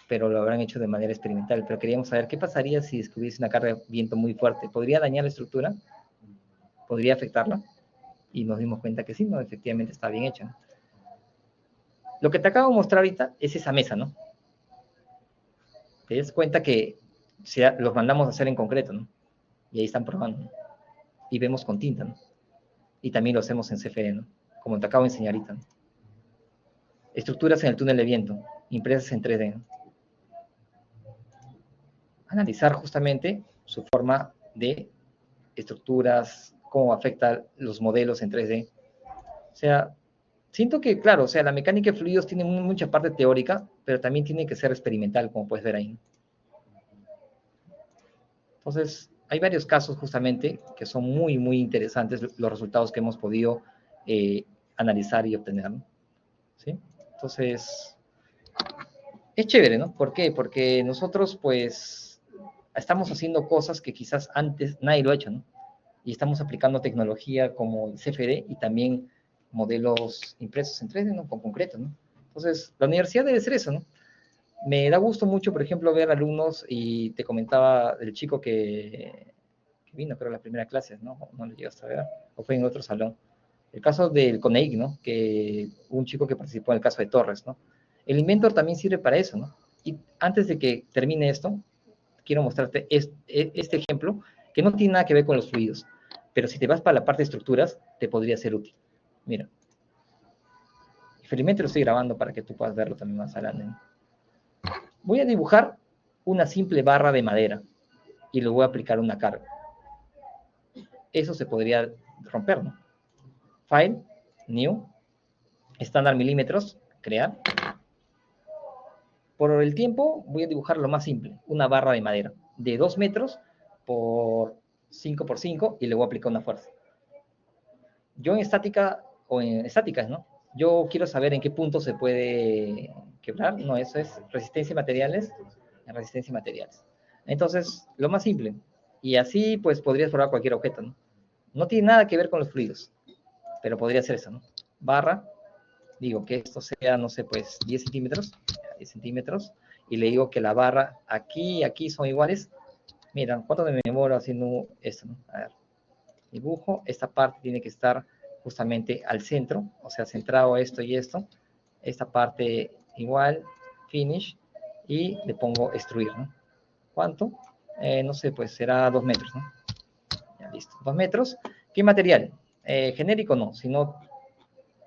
Pero lo habrán hecho de manera experimental. Pero queríamos saber qué pasaría si hubiese una carga de viento muy fuerte. ¿Podría dañar la estructura? ¿Podría afectarla? Y nos dimos cuenta que sí, ¿no? Efectivamente está bien hecha, ¿no? Lo que te acabo de mostrar ahorita es esa mesa, ¿no? Te das cuenta que los mandamos a hacer en concreto, ¿no? Y ahí están probando, ¿no? Y vemos con tinta, ¿no? Y también lo hacemos en CFD, ¿no? Como te acabo de enseñar ahorita, ¿no? Estructuras en el túnel de viento, impresas en 3D, ¿no? Analizar justamente su forma de estructuras, cómo afecta los modelos en 3D. O sea, siento que, claro, o sea, la mecánica de fluidos tiene mucha parte teórica, pero también tiene que ser experimental, como puedes ver ahí. Entonces, hay varios casos justamente que son muy, muy interesantes los resultados que hemos podido analizar y obtener, ¿no? ¿Sí? Entonces, es chévere, ¿no? ¿Por qué? Porque nosotros, pues, estamos haciendo cosas que quizás antes nadie lo ha hecho, ¿no? Y estamos aplicando tecnología como el CFD y también modelos impresos en 3D, ¿no? Con concreto, ¿no? Entonces, la universidad debe ser eso, ¿no? Me da gusto mucho, por ejemplo, ver alumnos, y te comentaba del chico que vino, creo, a la primera clase, ¿no? No lo llegaste a ver, o fue en otro salón. El caso del CONEIC, ¿no? Que un chico que participó en el caso de Torres, ¿no? El Inventor también sirve para eso, ¿no? Y antes de que termine esto, quiero mostrarte este ejemplo, que no tiene nada que ver con los fluidos, pero si te vas para la parte de estructuras, te podría ser útil. Mira, felizmente lo estoy grabando para que tú puedas verlo también más adelante, ¿no? Voy a dibujar una simple barra de madera y le voy a aplicar una carga. Eso se podría romper, ¿no? File, New, estándar milímetros, crear. Por el tiempo voy a dibujar lo más simple, una barra de madera de 2 metros por 5 por 5 y le voy a aplicar una fuerza. Yo en estática, o en estáticas, ¿no? Yo quiero saber en qué punto se puede quebrar, no, eso es resistencia a materiales, en resistencia a materiales. Entonces, lo más simple, y así pues podrías probar cualquier objeto, ¿no? No tiene nada que ver con los fluidos, pero podría ser eso, ¿no? Barra, digo que esto sea, no sé, pues 10 centímetros, 10 centímetros, y le digo que la barra aquí y aquí son iguales. Mira, ¿cuánto me demoro haciendo esto, no? A ver, dibujo, esta parte tiene que estar justamente al centro, o sea, centrado esto y esto, esta parte igual, finish, y le pongo extruir, ¿no? ¿Cuánto? No sé, pues será 2 metros, ¿no? Ya, listo. 2 metros. ¿Qué material? Genérico no, sino,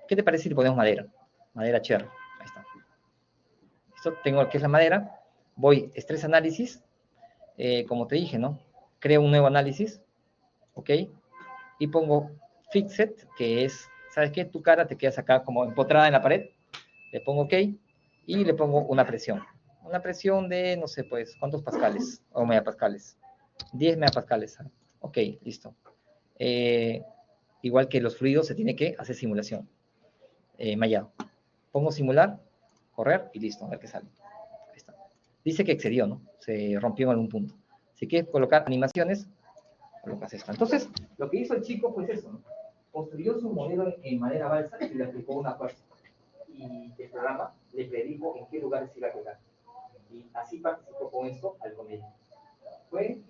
¿qué te parece si le ponemos madera? Madera cherry. Ahí está. Listo, tengo que es la madera. Voy, estrés análisis. Como te dije, ¿no? Creo un nuevo análisis. ¿Ok? Y pongo fixed, que es, ¿sabes qué? Tu cara te quedas acá como empotrada en la pared. Le pongo OK y le pongo una presión. Una presión de, no sé, pues, ¿cuántos pascales? O megapascales. 10 megapascales. Ok, listo. Igual que los fluidos, se tiene que hacer simulación. Mallado. Pongo simular, correr y listo, a ver qué sale. Ahí está. Dice que excedió, ¿no? Se rompió en algún punto. Si quieres colocar animaciones, colocas esto. Entonces, lo que hizo el chico fue eso, ¿no? Construyó su modelo en madera balsa y le aplicó una fuerza. Y el programa le predijo en qué lugares iba a quedar. Y así participó con esto al comedia. Fue,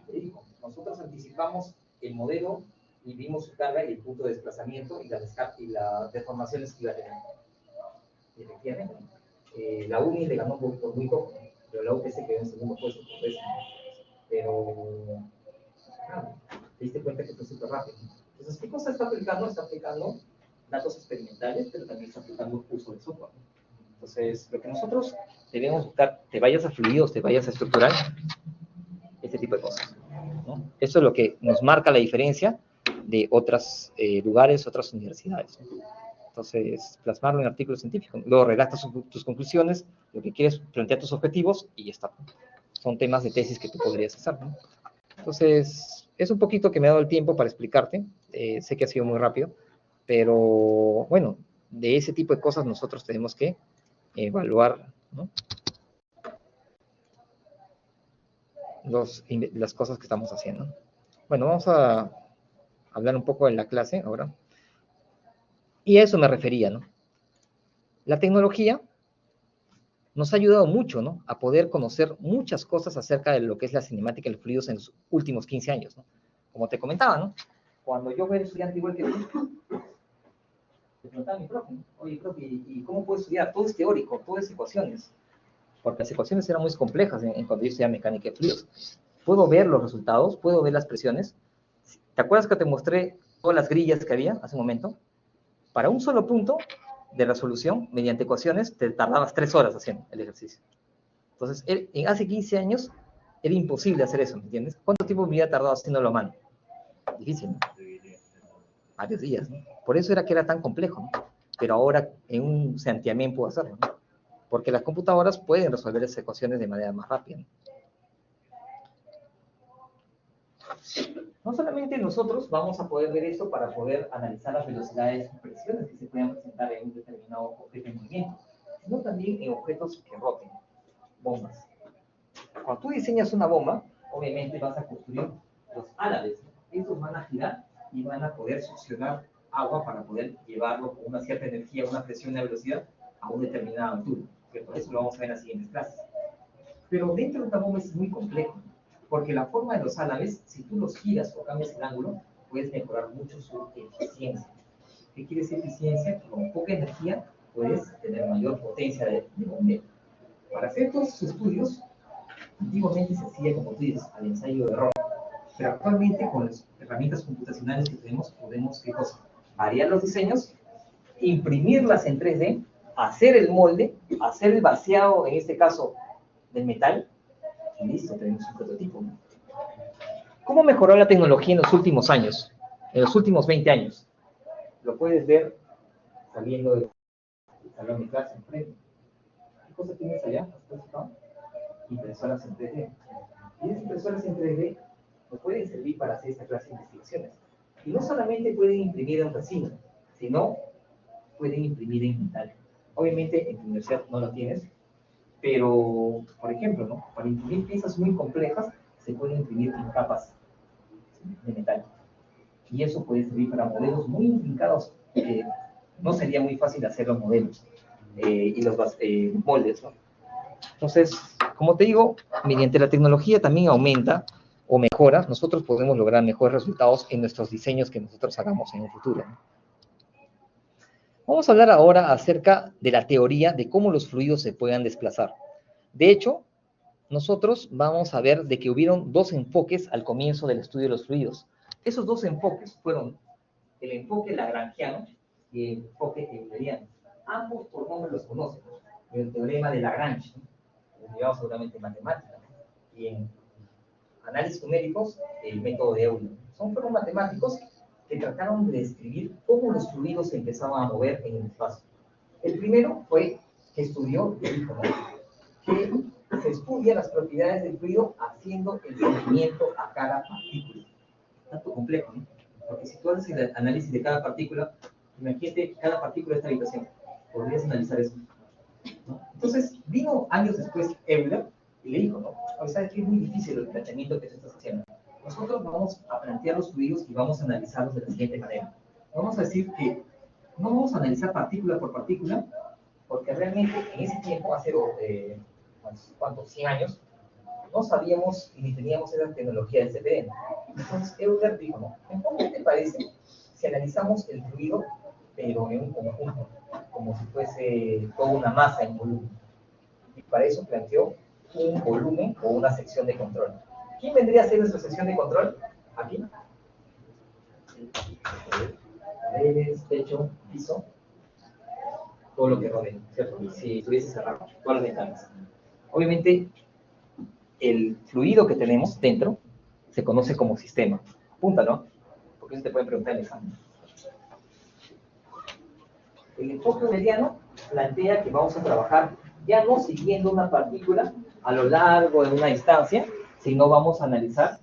te digo, nosotros anticipamos el modelo y vimos su carga y el punto de desplazamiento y las deformaciones que iba a tener. Y efectivamente, la UNI le ganó por muy poco, pero la UPC quedó en segundo puesto por eso. Pero, claro, te diste cuenta que fue súper rápido. Entonces, ¿qué cosa está aplicando? Está aplicando datos experimentales, pero también está aplicando uso de software. Entonces, lo que nosotros debemos buscar, te vayas a fluidos, te vayas a estructural, este tipo de cosas, ¿no? Eso es lo que nos marca la diferencia de otros lugares, otras universidades, ¿no? Entonces, plasmarlo en artículos científicos. Luego redactas tus conclusiones, lo que quieres, plantear tus objetivos y ya está. Son temas de tesis que tú podrías hacer, ¿no? Entonces, es un poquito que me ha dado el tiempo para explicarte. Sé que ha sido muy rápido, pero bueno, de ese tipo de cosas nosotros tenemos que evaluar, ¿no? Las cosas que estamos haciendo. Bueno, vamos a hablar un poco de la clase ahora. Y a eso me refería, ¿no? La tecnología nos ha ayudado mucho, ¿no? A poder conocer muchas cosas acerca de lo que es la cinemática de los fluidos en los últimos 15 años, ¿no? Como te comentaba, ¿no? Cuando yo era estudiante igual que tú, le preguntaba a mi profe, ¿no? Oye, profe, ¿y cómo puedo estudiar? Todo es teórico, todo es ecuaciones. Porque las ecuaciones eran muy complejas en cuando yo estudiaba mecánica de fluidos. Puedo ver los resultados, puedo ver las presiones. ¿Te acuerdas que te mostré todas las grillas que había hace un momento? Para un solo punto de resolución, mediante ecuaciones, te tardabas 3 horas haciendo el ejercicio. Entonces, hace 15 años era imposible hacer eso, ¿me entiendes? ¿Cuánto tiempo me hubiera tardado haciéndolo a mano? Difícil, ¿no? Varios días, ¿no? Por eso era que era tan complejo, ¿no? Pero ahora en un santiamén puedo hacerlo, ¿no? Porque las computadoras pueden resolver esas ecuaciones de manera más rápida, ¿no? No solamente nosotros vamos a poder ver esto para poder analizar las velocidades y presiones que se puedan presentar en un determinado objeto en movimiento, sino también en objetos que roten, bombas. Cuando tú diseñas una bomba, obviamente vas a construir los álabes, ¿no? Estos van a girar y van a poder succionar agua para poder llevarlo con una cierta energía, una presión y una velocidad a una determinada altura. Por eso lo vamos a ver en las siguientes clases. Pero dentro de una bomba es muy complejo, porque la forma de los álabes, si tú los giras o cambias el ángulo, puedes mejorar mucho su eficiencia. ¿Qué quiere decir eficiencia? Que con poca energía puedes tener mayor potencia de bombeo. Para hacer todos estos estudios, antiguamente se hacía, como tú dices, al ensayo de error. Pero actualmente, con las herramientas computacionales que tenemos, podemos, ¿qué cosa? Variar los diseños, imprimirlas en 3D, hacer el molde, hacer el vaciado, en este caso, del metal, y listo, tenemos un prototipo, ¿no? ¿Cómo mejoró la tecnología en los últimos años? En los últimos 20 años. Lo puedes ver saliendo del salón de clase enfrente. ¿Qué cosa tienes allá? Impresoras en 3D. Y esas impresoras en 3D nos pueden servir para hacer esta clase de investigaciones. Y no solamente pueden imprimir en resina, sino pueden imprimir en metal. Obviamente en tu universidad no lo tienes, pero, por ejemplo, ¿no? Para imprimir piezas muy complejas, se pueden imprimir en capas de metal. Y eso puede servir para modelos muy intrincados. No sería muy fácil hacer los modelos y los moldes, ¿no? Entonces, como te digo, mediante la tecnología también aumenta o mejora, nosotros podemos lograr mejores resultados en nuestros diseños que nosotros hagamos en un futuro, ¿no? Vamos a hablar ahora acerca de la teoría de cómo los fluidos se puedan desplazar. De hecho, nosotros vamos a ver de que hubieron dos enfoques al comienzo del estudio de los fluidos. Esos dos enfoques fueron el enfoque lagrangiano y el enfoque euleriano. Ambos por nombre los conocen. El teorema de Lagrange, ¿no? Llevado seguramente en matemática, ¿no? Y en análisis numéricos, el método de Euler. Fueron matemáticos que trataron de describir cómo los fluidos se empezaban a mover en el espacio. El primero fue que estudió, y dijo, ¿no?, que se estudia las propiedades del fluido haciendo el seguimiento a cada partícula. Tanto complejo, ¿no? Porque si tú haces el análisis de cada partícula, imagínate cada partícula de esta habitación, podrías analizar eso, ¿no? Entonces, vino años después Euler y le dijo, ¿no? O sea, es que es muy difícil el planteamiento que tú estás haciendo. Nosotros vamos a plantear los fluidos y vamos a analizarlos de la siguiente manera. Vamos a decir que no vamos a analizar partícula por partícula, porque realmente en ese tiempo, hace, ¿cuántos? 100 años, no sabíamos y ni teníamos esa tecnología del CPN. Entonces Euler dijo, no, ¿qué te parece si analizamos el fluido, pero en un conjunto, como si fuese toda una masa en volumen? Y para eso planteó un volumen o una sección de control. ¿Quién vendría a ser nuestra sección de control? Aquí. Paredes, techo, piso, todo lo que rodea, ¿cierto? Si estuviese cerrado, todas las ventanas. Obviamente, el fluido que tenemos dentro se conoce como sistema. Apúntalo, porque eso te pueden preguntar en el examen. El enfoque euleriano plantea que vamos a trabajar ya no siguiendo una partícula a lo largo de una distancia, sino vamos a analizar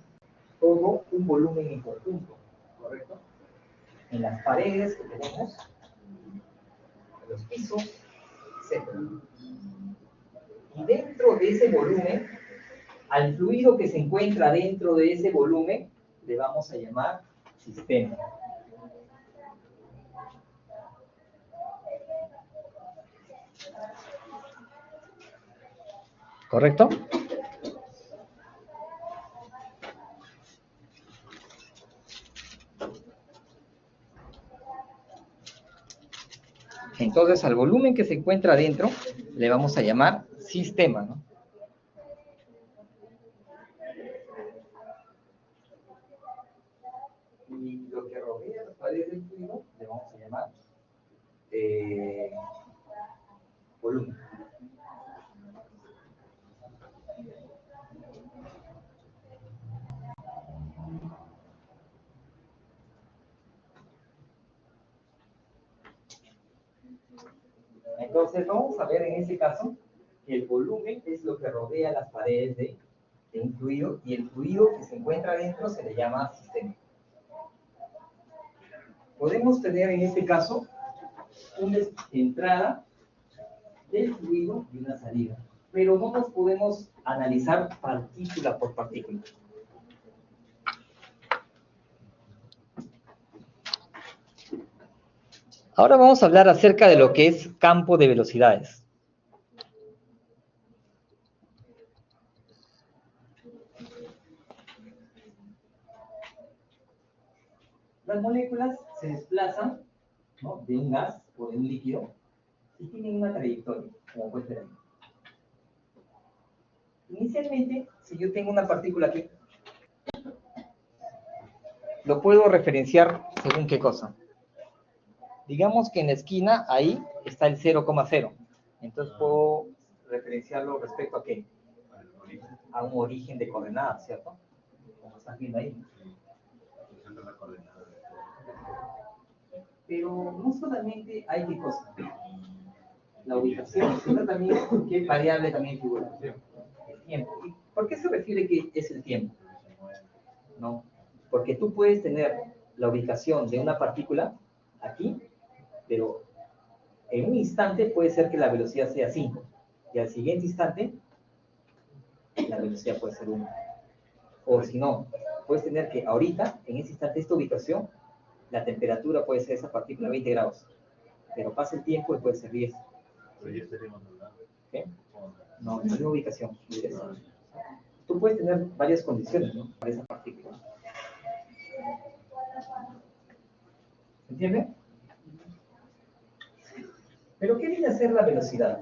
todo un volumen en conjunto, ¿correcto? En las paredes que tenemos, en los pisos, etc. Y dentro de ese volumen, al fluido que se encuentra dentro de ese volumen, le vamos a llamar sistema. ¿Correcto? Entonces, al volumen que se encuentra dentro, le vamos a llamar sistema, ¿no? Y lo que rodea las paredes del fluido, le vamos a llamar volumen. Entonces, vamos a ver en este caso que el volumen es lo que rodea las paredes de un fluido, y el fluido que se encuentra dentro se le llama sistema. Podemos tener en este caso una entrada del fluido y una salida, pero no nos podemos analizar partícula por partícula. Ahora vamos a hablar acerca de lo que es campo de velocidades. Las moléculas se desplazan, ¿no?, de un gas o de un líquido y tienen una trayectoria, como puede ser ahí. Inicialmente, si yo tengo una partícula aquí, lo puedo referenciar según qué cosa. Digamos que en la esquina, ahí está el 0,0. Entonces puedo referenciarlo respecto a qué? A un origen de coordenadas, ¿cierto? Como estás viendo ahí. Pero no solamente hay qué cosa, la ubicación, sino también qué variable también figura. El tiempo. ¿Y por qué se refiere que es el tiempo? ¿No? Porque tú puedes tener la ubicación de una partícula aquí, pero en un instante puede ser que la velocidad sea 5, y al siguiente instante la velocidad puede ser 1. O si no, puedes tener que ahorita, en ese instante, esta ubicación, la temperatura puede ser esa partícula 20 grados, pero pasa el tiempo y puede ser 10. ¿Okay? No, en la misma ubicación. Tú puedes tener varias condiciones, ¿no?, para esa partícula. ¿Entiende? Pero ¿qué viene a ser la velocidad?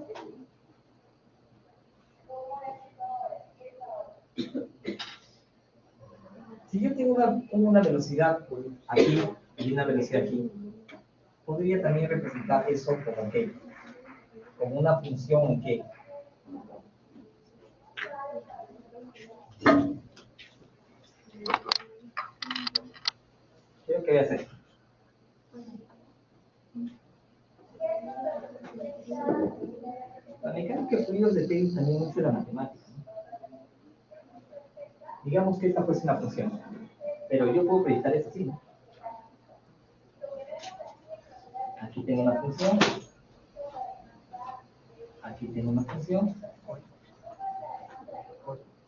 Si yo tengo una velocidad aquí y una velocidad aquí, podría también representar eso como qué, como una función que. Creo que voy a hacer. La mecánica de fluidos depende también mucho de la matemática, ¿no? Digamos que esta fuese una función, pero yo puedo proyectar esto así, ¿no? Aquí tengo una función, aquí tengo una función,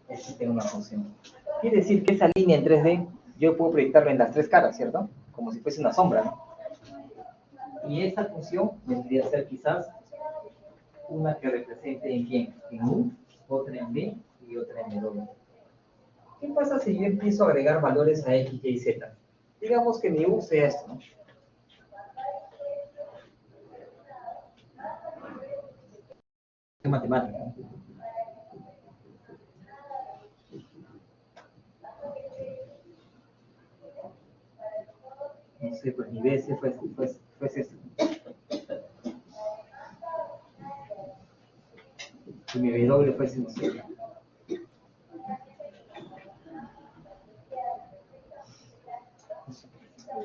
aquí tengo una función. Quiere decir que esa línea en 3D yo puedo proyectarla en las tres caras, ¿cierto? Como si fuese una sombra, ¿no? Y esta función vendría a ser quizás una que represente en quién, en U, otra en B y otra en W. ¿Qué pasa si yo empiezo a agregar valores a X, Y, Z? Digamos que mi U sea esto, ¿no? Matemática, ¿no? No sé, pues mi B fuese esto. Y mi W fuese, no sé.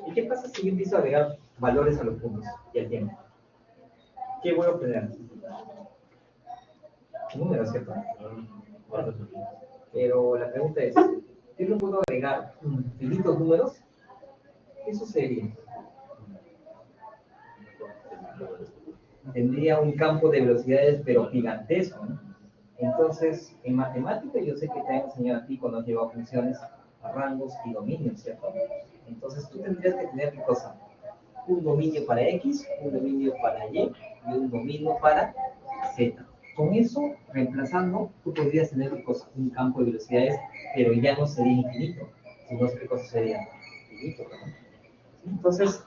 ¿Y qué pasa si yo empiezo a agregar valores a los puntos y al tiempo? ¿Qué voy a obtener? Un número, ¿cierto? Pero la pregunta es, ¿yo no puedo agregar infinitos números? ¿Qué sucedería? Tendría un campo de velocidades, pero gigantesco, ¿no? Entonces, en matemática yo sé que te han enseñado a ti cuando has llevado funciones a rangos y dominios, ¿cierto? Entonces tú tendrías que tener, ¿qué cosa? Un dominio para X, un dominio para Y y un dominio para Z. Con eso, reemplazando, tú podrías tener, ¿qué cosa? Un campo de velocidades, pero ya no sería infinito, sino que ¿qué cosa sería? Infinito, ¿no? Entonces,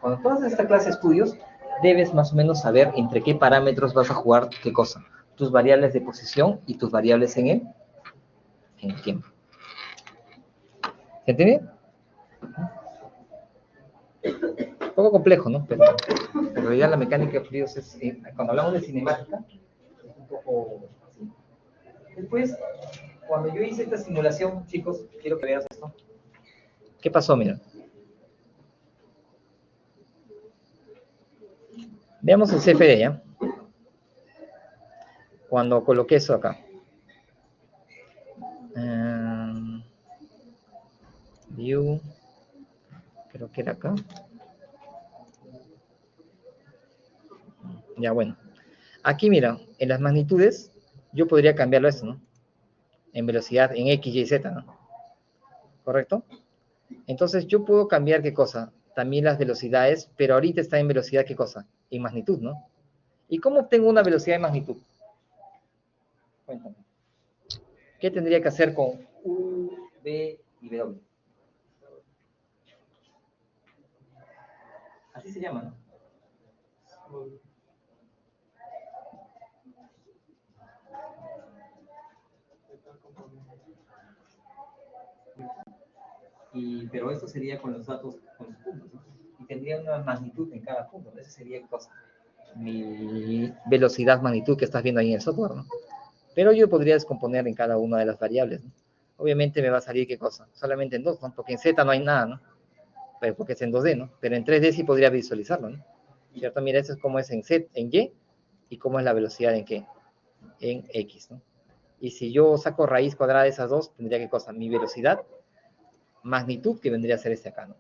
cuando tú haces esta clase de estudios, debes más o menos saber entre qué parámetros vas a jugar qué cosa. Tus variables de posición y tus variables en el tiempo. ¿Se entiende? Un poco complejo, ¿no? Pero en realidad la mecánica de fluidos es, cuando hablamos de cinemática, es un poco así. Después, cuando yo hice esta simulación, chicos, quiero que veas esto. ¿Qué pasó? Mira. Veamos el CFD, ¿ya? Cuando coloqué eso acá. View, creo que era acá. Ya, bueno. Aquí, mira, en las magnitudes, yo podría cambiarlo esto, ¿no? En velocidad, en X, Y, Z, ¿no? ¿Correcto? Entonces, yo puedo cambiar, ¿qué cosa? También las velocidades, pero ahorita está en velocidad, ¿qué cosa? En magnitud, ¿no? ¿Y cómo obtengo una velocidad de magnitud? Cuéntame. ¿Qué tendría que hacer con U, B y W? Así se llama, ¿no? Pero eso sería con los datos, con los puntos, ¿no? Y tendría una magnitud en cada punto, ¿no? Esa sería, ¿qué cosa? Mi velocidad magnitud que estás viendo ahí en el software, ¿no? Pero yo podría descomponer en cada una de las variables, ¿no? Obviamente me va a salir, ¿qué cosa? Solamente en dos, ¿no? Porque en Z no hay nada, ¿no? Pero porque es en 2D, ¿no? Pero en 3D sí podría visualizarlo, ¿no? ¿Cierto? Mira, eso es cómo es en Z, en Y, y cómo es la velocidad en qué, en X, ¿no? Y si yo saco raíz cuadrada de esas dos, tendría, ¿qué cosa? Mi velocidad, magnitud, que vendría a ser este acá, ¿no?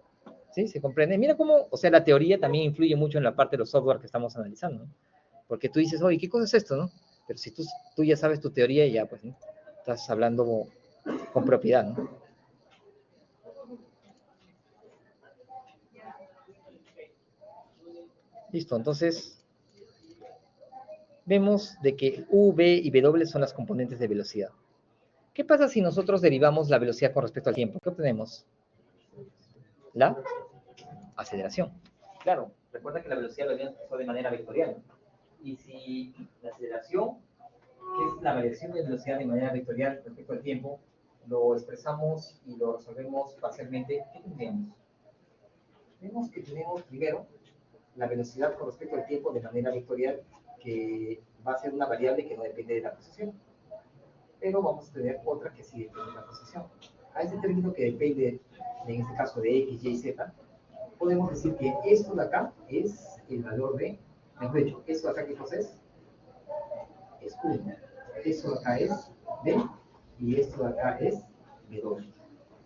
¿Sí? ¿Se comprende? Mira cómo, o sea, la teoría también influye mucho en la parte de los software que estamos analizando, ¿no? Porque tú dices, oye, ¿qué cosa es esto, no? Pero si tú ya sabes tu teoría, ya, pues, ¿no? Estás hablando con propiedad, ¿no? Listo, entonces vemos de que U, V y W son las componentes de velocidad. ¿Qué pasa si nosotros derivamos la velocidad con respecto al tiempo? ¿Qué obtenemos? La aceleración. Claro, recuerda que la velocidad lo habíamos expresado de manera vectorial. Y si la aceleración, que es la variación de velocidad de manera vectorial respecto al tiempo, lo expresamos y lo resolvemos parcialmente, ¿qué tendríamos? Vemos que tenemos primero la velocidad con respecto al tiempo de manera vectorial, que va a ser una variable que no depende de la posición. Pero vamos a tener otra que sí depende de la posición. A este término que depende, en este caso de x, y, z, podemos decir que esto de acá es el valor de, mejor dicho, esto de acá, ¿qué cosa es? Es 1. Esto de acá es b, y esto de acá es w.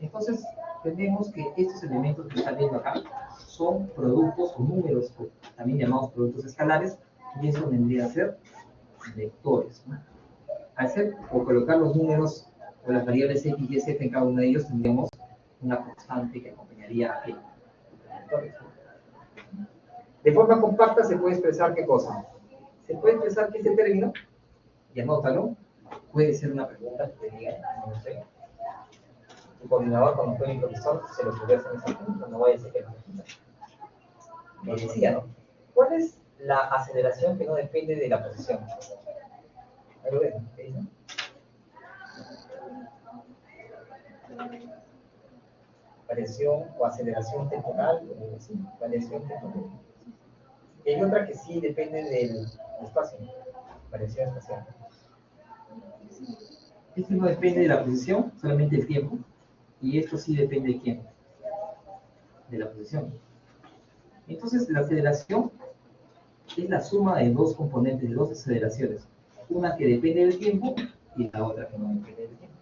Entonces, tenemos que estos elementos que están viendo acá son productos o números, también llamados productos escalares, y eso vendría a ser vectores, ¿no? Al hacer o colocar los números o las variables x, y, z en cada uno de ellos, tendríamos una constante que acompañaría a aquel. De forma compacta se puede expresar ¿qué cosa? Se puede expresar que este término, y anótalo, puede ser una pregunta que te diga, no sé. Tu coordinador, cuando fue mi profesor, se lo puede hacer en esa pregunta, no voy a decir que no. Me decía, ¿no? ¿Cuál es la aceleración que no depende de la posición? Ahí lo ven, ¿qué dice? Variación o aceleración temporal, o sí, variación temporal. Y hay otra que sí depende del espacio, variación espacial. Este no depende de la posición, solamente del tiempo, y esto sí depende de quién, de la posición. Entonces, la aceleración es la suma de dos componentes, de dos aceleraciones, una que depende del tiempo y la otra que no depende del tiempo.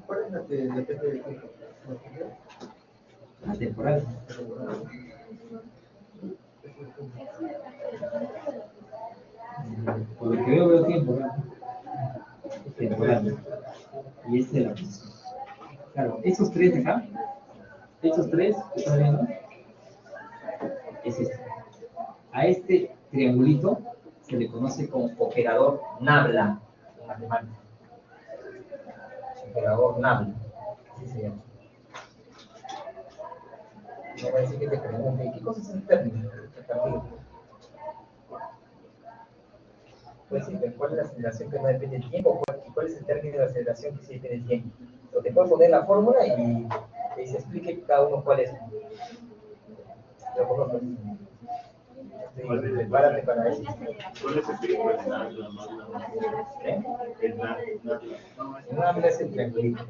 ¿Cuál es la que depende del tiempo? La temporal. Por lo que veo tiempo, ¿no? Temporal. Y este de la posición. Claro, esos tres de acá, estos tres que están viendo, es este. A este triangulito se le conoce como operador Nabla en matemáticas. Operador Nabla, así se llama. No voy a decir que te pregunte, ¿qué cosa es el término? Puedes decir, ¿cuál es la aceleración que no depende del tiempo? ¿Cuál es el término de la aceleración que sí depende del tiempo? O te puedes poner la fórmula y se explique cada uno cuál es. Pero por lo menos, prepárate para eso. ¿Cuál es el tipo de nabla? ¿Eh? El nabla. El nabla es el triangulito.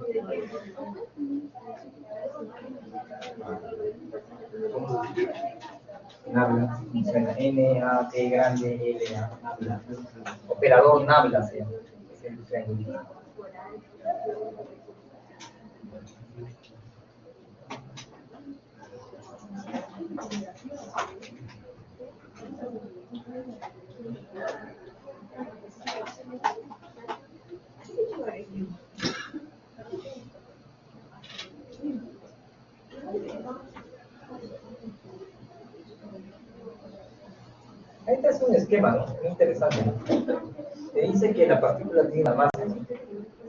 Nabla, funciona N-A-T grande L-A, Nabla. Operador Nabla se llama, es el triangulito. Este es un esquema, ¿no? Muy interesante. Te dice que la partícula tiene una masa, ¿no?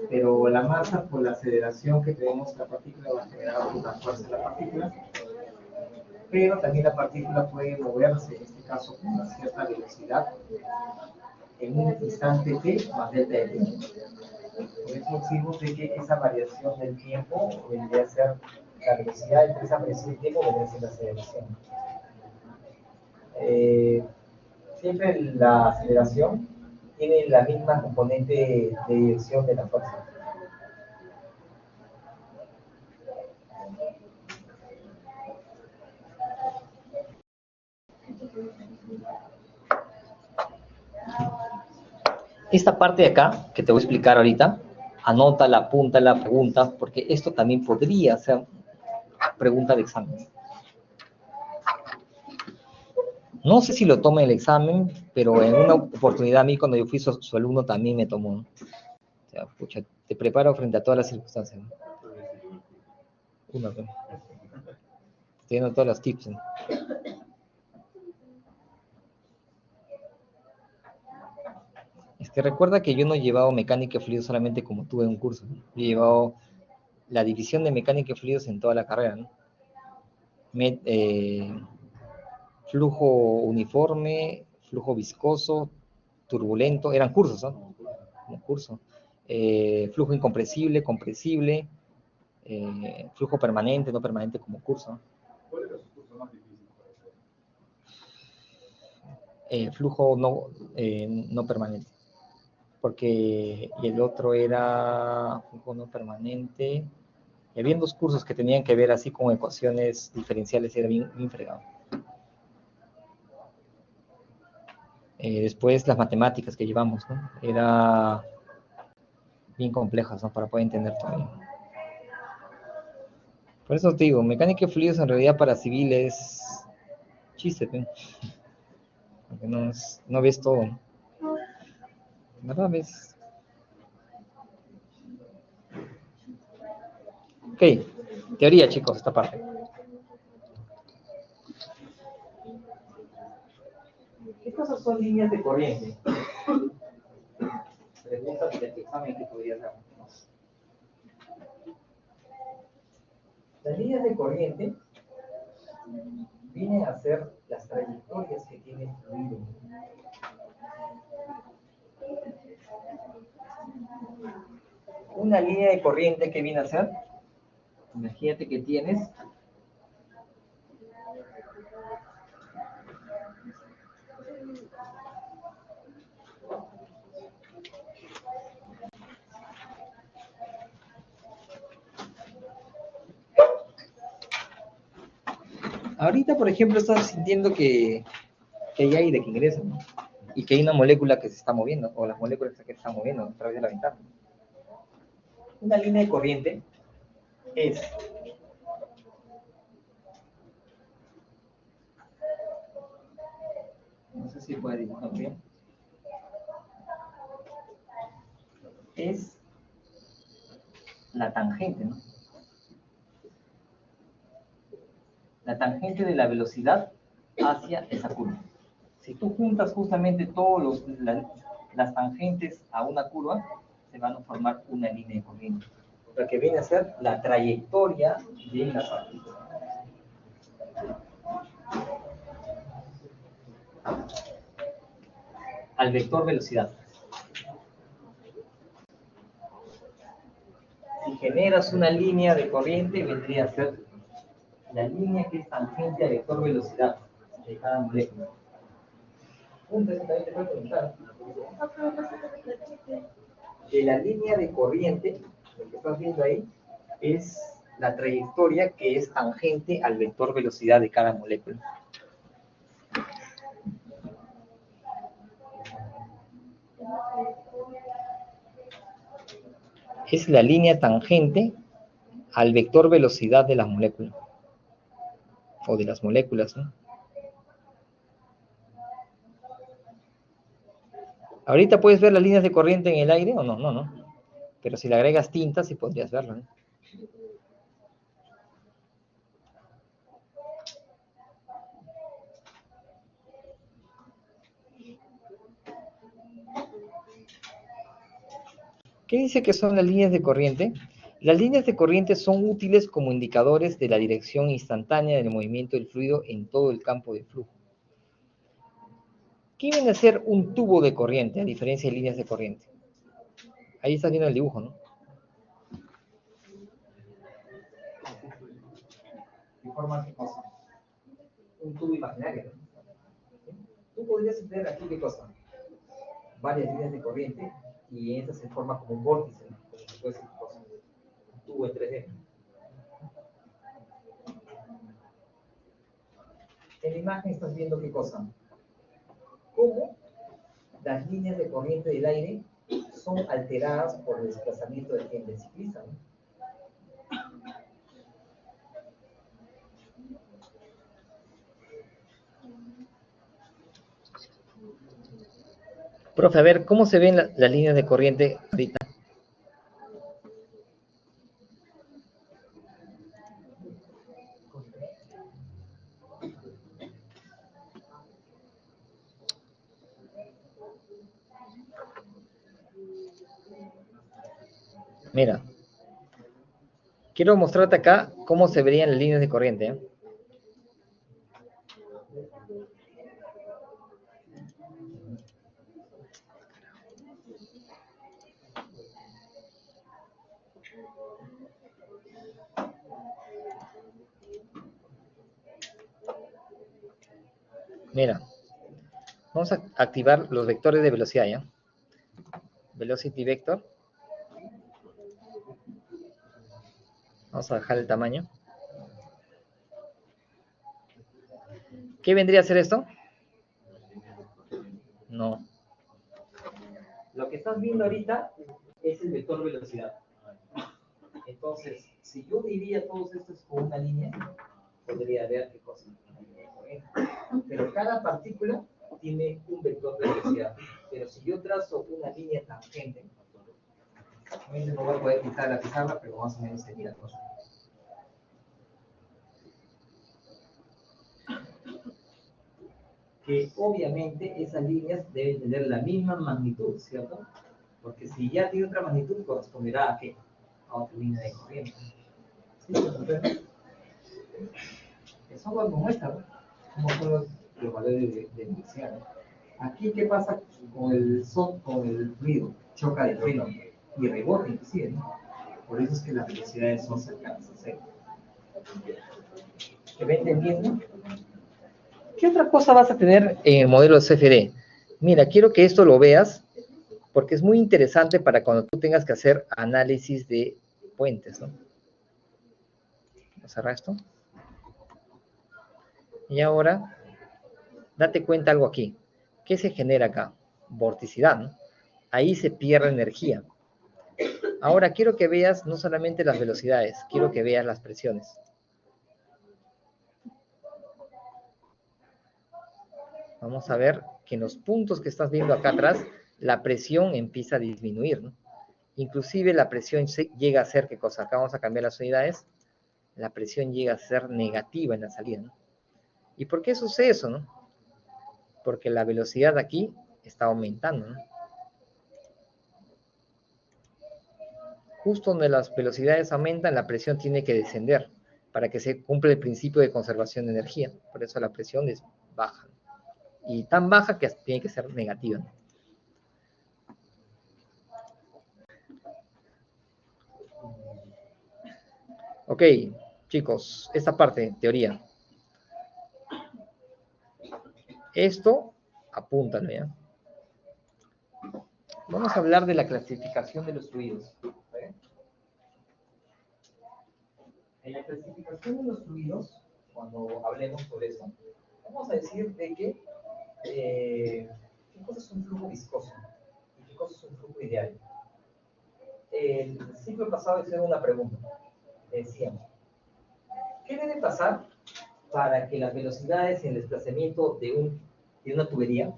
Pero la masa, por la aceleración que tenemos, la partícula va a generar una fuerza en la partícula, pero también la partícula puede moverse, en este caso, con una cierta velocidad en un instante t más delta de tiempo. Por eso decimos de que esa variación del tiempo vendría a ser la velocidad entre esa variación del tiempo, vendría a ser la aceleración. Siempre la aceleración tiene la misma componente de dirección de la fuerza. Esta parte de acá, que te voy a explicar ahorita, anótala, apúntala, pregunta, porque esto también podría ser pregunta de examen. No sé si lo toma en el examen, pero en una oportunidad a mí, cuando yo fui su alumno, también me tomó. O sea, pucha, te preparo frente a todas las circunstancias, ¿no? Una vez. Estoy dando todas las tips, ¿no? Recuerda que yo no he llevado mecánica de fluidos solamente como tuve en un curso, ¿no? Yo he llevado la división de mecánica de fluidos en toda la carrera, ¿no? Flujo uniforme, flujo viscoso, turbulento, eran cursos, ¿no? Como curso. Flujo incompresible, compresible, flujo permanente, no permanente como curso. ¿Cuál era su curso más difícil para hacer? Flujo no permanente. Porque el otro era flujo no permanente. Y había dos cursos que tenían que ver así con ecuaciones diferenciales, era bien fregado. Después las matemáticas que llevamos, ¿no? Era bien complejas, ¿no? Para poder entender todo. Por eso te digo, mecánica de fluidos en realidad para civiles chiste, ¿no? Porque no ves todo, ¿no? ¿Verdad? ¿Ves? Ok, teoría, chicos, esta parte. Estas son líneas de corriente. Preguntas del examen que podrías dar. Las líneas de corriente vienen a ser las trayectorias que tiene el fluido. Una línea de corriente que viene a ser, imagínate que tienes ahorita, por ejemplo, estás sintiendo que hay aire que ingresa, ¿no? Y que hay una molécula que se está moviendo, o las moléculas que se están moviendo a través de la ventana. Una línea de corriente es no sé si puede dibujar bien, es la tangente, ¿no? La tangente de la velocidad hacia esa curva. Si tú juntas justamente todas las tangentes a una curva, se van a formar una línea de corriente, lo que viene a ser la trayectoria de la partícula al vector velocidad. Si generas una línea de corriente, vendría a ser la línea que es tangente al vector velocidad de cada molécula. Punto, eso también te puede preguntar. De la línea de corriente, lo que estás viendo ahí, es la trayectoria que es tangente al vector velocidad de cada molécula. Es la línea tangente al vector velocidad de las moléculas. O de las moléculas, ¿no? Ahorita puedes ver las líneas de corriente en el aire o no, no. Pero si le agregas tinta, sí podrías verlo, ¿no? ¿Qué dice que son las líneas de corriente? Las líneas de corriente son útiles como indicadores de la dirección instantánea del movimiento del fluido en todo el campo de flujo. ¿Qué viene a ser un tubo de corriente, a diferencia de líneas de corriente? Ahí estás viendo el dibujo, ¿no? ¿Qué forma qué cosa? Un tubo imaginario, ¿no? Tú podrías ver aquí qué cosa. Varias líneas de corriente y esta se forma como un vórtice, ¿no? Como si fuese un tubo en 3D. En la imagen estás viendo qué cosa. Cómo las líneas de corriente del aire son alteradas por el desplazamiento del ciclista, ¿no? Profe, a ver, ¿cómo se ven las líneas de corriente ahorita? Mira, quiero mostrarte acá cómo se verían las líneas de corriente, ¿eh? Mira, vamos a activar los vectores de velocidad, ¿ya? Velocity vector. Vamos a bajar el tamaño. ¿Qué vendría a ser esto? No. Lo que estás viendo ahorita es el vector velocidad. Entonces, si yo dividía todos estos con una línea, podría ver qué cosa. Pero cada partícula tiene un vector de velocidad. Pero si yo trazo una línea tangente, no voy a poder quitar la pizarra, pero más o menos sería la cosa. Que obviamente esas líneas deben tener la misma magnitud, ¿cierto? Porque si ya tiene otra magnitud, corresponderá a qué? A otra línea de corriente. ¿Sí? Eso nos muestra, ¿no? Cómo son los valores de velocidad, ¿no? Aquí, ¿qué pasa con el fluido? Choca de freno y rebota inclusive, ¿no? Por eso es que las velocidades son cercanas a cero. ¿Se va entendiendo? ¿Qué otra cosa vas a tener en el modelo CFD? Mira, quiero que esto lo veas porque es muy interesante para cuando tú tengas que hacer análisis de puentes, ¿no? Vamos a cerrar esto. Y ahora, date cuenta algo aquí. ¿Qué se genera acá? Vorticidad, ¿no? Ahí se pierde energía. Ahora quiero que veas no solamente las velocidades, quiero que veas las presiones. Vamos a ver que en los puntos que estás viendo acá atrás, la presión empieza a disminuir, ¿no? Inclusive la presión llega a ser, ¿qué cosa? Acá vamos a cambiar las unidades. La presión llega a ser negativa en la salida, ¿no? ¿Y por qué sucede eso, no? Porque la velocidad aquí está aumentando, ¿no? Justo donde las velocidades aumentan, la presión tiene que descender para que se cumpla el principio de conservación de energía. Por eso la presión es baja. Y tan baja que tiene que ser negativa, ¿no? Ok, chicos, esta parte, teoría. Esto, apúntalo, ¿ya? Vamos a hablar de la clasificación de los fluidos. En la clasificación de los fluidos, cuando hablemos sobre eso, vamos a decir de que qué cosa es un flujo viscoso y qué cosa es un flujo ideal. El ciclo pasado hicieron una pregunta. Decían, ¿qué debe pasar para que las velocidades y el desplazamiento de una tubería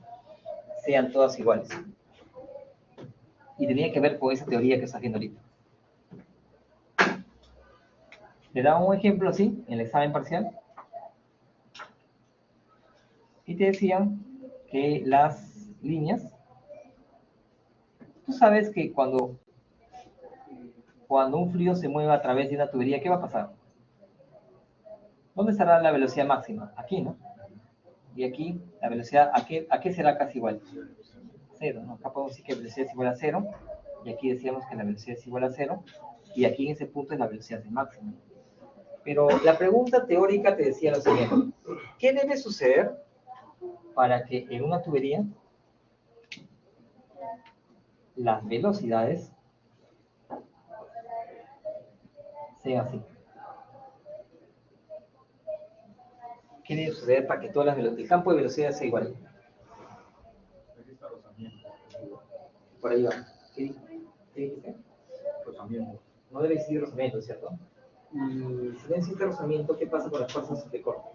sean todas iguales? Y tenía que ver con esa teoría que está haciendo ahorita. Le daba un ejemplo así en el examen parcial y te decían que las líneas, tú sabes que cuando un fluido se mueve a través de una tubería, ¿qué va a pasar? ¿Dónde estará la velocidad máxima? Aquí, ¿no? Y aquí, la velocidad, ¿a qué será casi igual? Cero, ¿no? Acá podemos decir que la velocidad es igual a cero, y aquí decíamos que la velocidad es igual a cero, y aquí en ese punto es la velocidad máxima. Pero la pregunta teórica te decía lo siguiente: ¿qué debe suceder para que en una tubería las velocidades sean así? ¿Qué debe suceder para que todas las velocidades, el campo de velocidad sea igual? Por ahí va. ¿Qué dice? Rozamiento. No debe existir rozamiento, ¿cierto? Y si no existe rozamiento, ¿qué pasa con las fuerzas de corte?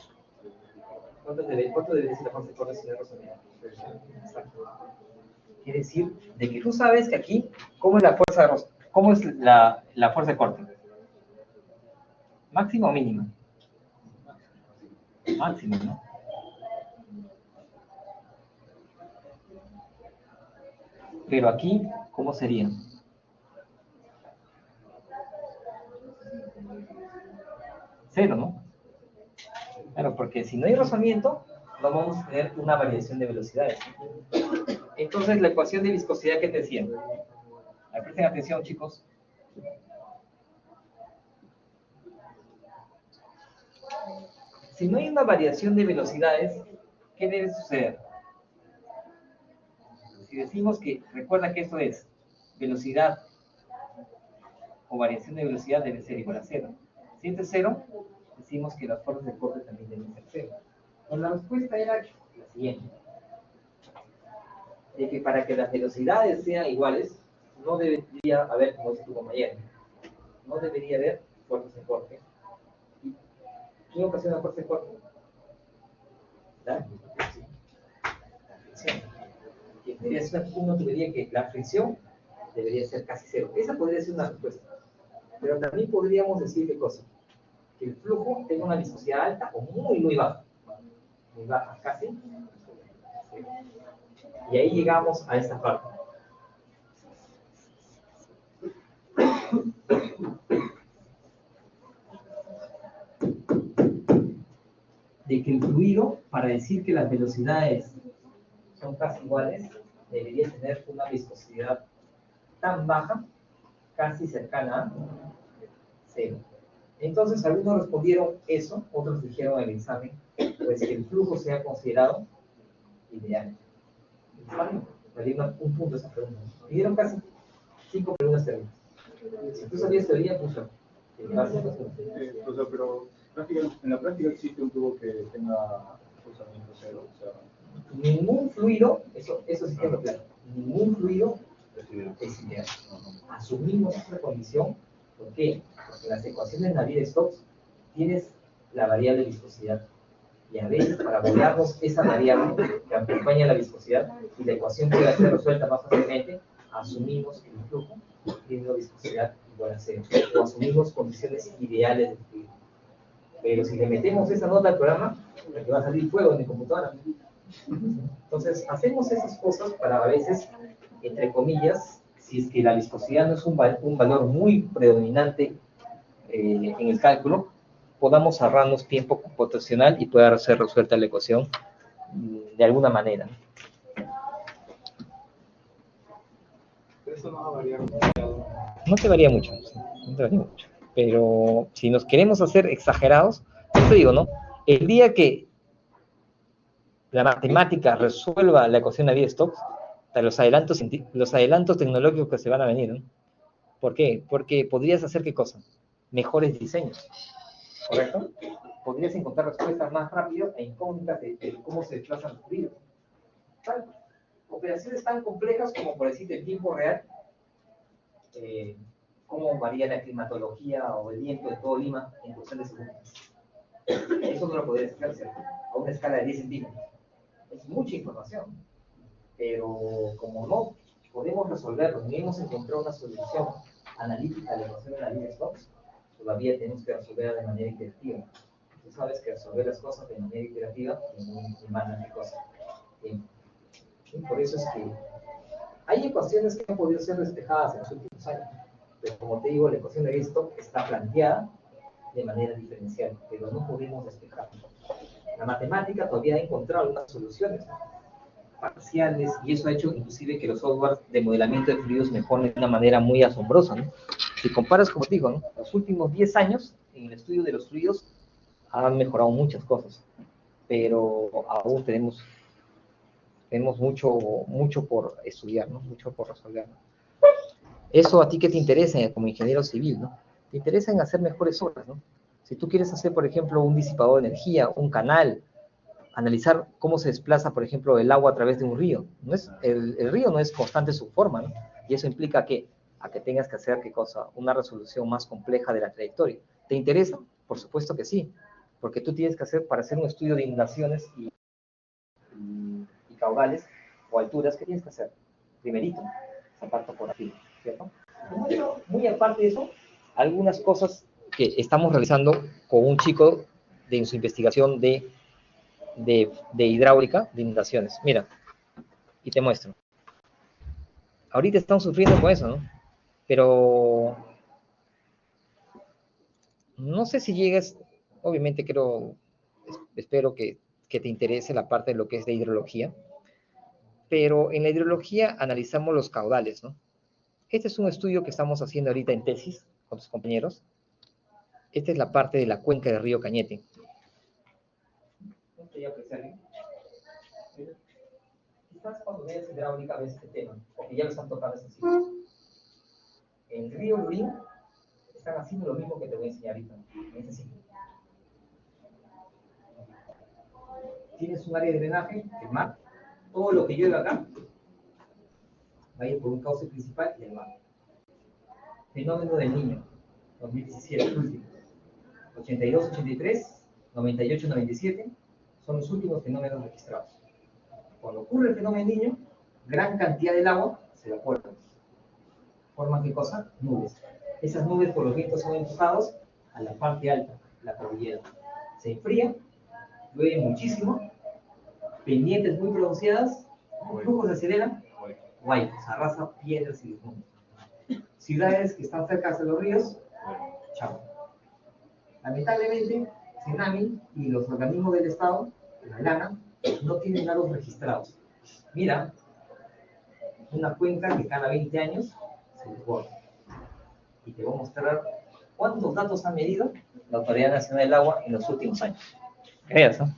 ¿Cuánto debe decir la fuerza de corte si no hay rozamiento? Exacto. Quiere decir de que tú sabes que aquí, ¿cómo es la fuerza de cómo es la fuerza de corte? ¿Máxima o mínima? Máxima, ¿no? Pero aquí, ¿cómo sería? cero, ¿no? Claro, porque si no hay rozamiento, no vamos a tener una variación de velocidades. Entonces, la ecuación de viscosidad que te decía. A ver, presten atención, chicos. Si no hay una variación de velocidades, ¿qué debe suceder? Si decimos que, recuerda que esto es velocidad o variación de velocidad debe ser igual a cero. Si este es cero, decimos que las fuerzas de corte también deben ser cero. Pues la respuesta era la siguiente. De que para que las velocidades sean iguales, no debería haber, como dice tu compañero, no debería haber fuerzas de corte. ¿Y qué ocasiona fuerza de corte? La fricción. Que debería ser una tubería que la fricción debería ser casi cero. Esa podría ser una respuesta. Pero también podríamos decir qué cosa. Que el flujo tenga una viscosidad alta o muy, muy baja. Muy baja, casi cero. Y ahí llegamos a esta parte. De que el fluido, para decir que las velocidades son casi iguales, debería tener una viscosidad tan baja, casi cercana a cero. Entonces, algunos respondieron eso, otros dijeron en el examen, pues que el flujo sea considerado ideal. ¿Saben? Me dieron un punto esa pregunta. Me dieron casi 5 preguntas teóricas. Si tú sabías teoría, pues O sea, pero en la práctica existe un tubo que tenga rozamiento cero. O sea, ningún fluido, eso sí queda claro, ningún fluido es ideal. Asumimos esta condición, ¿por qué? Porque en las ecuaciones Navier-Stokes tienes la variable viscosidad. Y a veces, para borrarnos esa variable que acompaña la viscosidad y la ecuación pueda ser resuelta más fácilmente, asumimos que el flujo tiene una viscosidad igual a cero. O asumimos condiciones ideales del fluido. Pero si le metemos esa nota al programa, le va a salir fuego en mi computadora. Entonces, hacemos esas cosas para a veces, entre comillas, si es que la viscosidad no es un valor muy predominante en el cálculo, podamos ahorrarnos tiempo computacional y pueda ser resuelta la ecuación de alguna manera. pero eso no va a variar mucho. No te varía mucho, no te varía mucho. Pero si nos queremos hacer exagerados, yo te digo, ¿no? El día que la matemática resuelva la ecuación de Navier-Stokes, los adelantos tecnológicos que se van a venir, ¿no? ¿Por qué? Porque podrías hacer ¿qué cosa? Mejores diseños, ¿correcto? Podrías encontrar respuestas más rápido e incógnitas de cómo se desplazan los fluidos. Operaciones tan complejas como, por decir, el tiempo real, cómo varía la climatología o el viento de todo Lima en cuestión de segundos. Eso no lo podrías hacer, ¿cierto? A una escala de 10 centímetros. Es mucha información, pero como no podemos resolverlo, ni hemos encontrado una solución analítica a la ecuación de Navier-Stokes, todavía tenemos que resolverla de manera iterativa. Tú sabes que resolver las cosas de manera iterativa demanda qué cosa. Y por eso es que hay ecuaciones que han podido ser despejadas en los últimos años, pero como te digo, la ecuación de Navier-Stokes está planteada de manera diferencial, pero no podemos despejarla. La matemática todavía ha encontrado algunas soluciones parciales, y eso ha hecho inclusive que los softwares de modelamiento de fluidos mejoren de una manera muy asombrosa, ¿no? Si comparas, como te digo, ¿no? Los últimos 10 años en el estudio de los fluidos han mejorado muchas cosas, pero aún tenemos mucho por estudiar, ¿no? Mucho por resolver, ¿no? Eso a ti que te interesa como ingeniero civil, ¿no? Te interesa en hacer mejores obras, ¿no? Si tú quieres hacer, por ejemplo, un disipador de energía, un canal, analizar cómo se desplaza, por ejemplo, el agua a través de un río. El río no es constante su forma, ¿no? Y eso implica a que tengas que hacer, ¿qué cosa? Una resolución más compleja de la trayectoria. ¿Te interesa? Por supuesto que sí, porque tú tienes que hacer, para hacer un estudio de inundaciones y caudales o alturas, ¿qué tienes que hacer? Primerito, sacar topografía, ¿cierto? Muy aparte de eso, algunas cosas que estamos realizando con un chico en su investigación de hidráulica, de inundaciones. Mira, y te muestro. Ahorita estamos sufriendo con eso, ¿no? Pero no sé si llegues Obviamente espero que te interese la parte de lo que es de hidrología, pero en la hidrología analizamos los caudales, ¿no? Este es un estudio que estamos haciendo ahorita en tesis con tus compañeros. Esta es la parte de la cuenca del río Cañete. Quizás cuando veas hidráulica ves este tema, porque ya lo están tocando este sitio. En el río Lurín están haciendo lo mismo que te voy a enseñar ahorita, en este sitio. Tienes un área de drenaje, el mar, todo lo que llueve acá va a ir por un cauce principal y el mar. Fenómeno del Niño, 2017, el último. 82, 83, 98, 97 son los últimos fenómenos registrados. Cuando ocurre el fenómeno del Niño, gran cantidad del agua se evapora. ¿Forman qué cosa? Nubes. Esas nubes por los vientos son empujados a la parte alta, la cordillera. Se enfría, llueve muchísimo, pendientes muy pronunciadas, flujos se aceleran, guay, se arrasa piedras y desmontes. Ciudades que están cerca de los ríos, chao. Lamentablemente, Senami y los organismos del Estado, la lana, no tienen datos registrados. Mira, una cuenca que cada 20 años se desborda. Y te voy a mostrar cuántos datos ha medido la Autoridad Nacional del Agua en los últimos años. Veas, ¿no?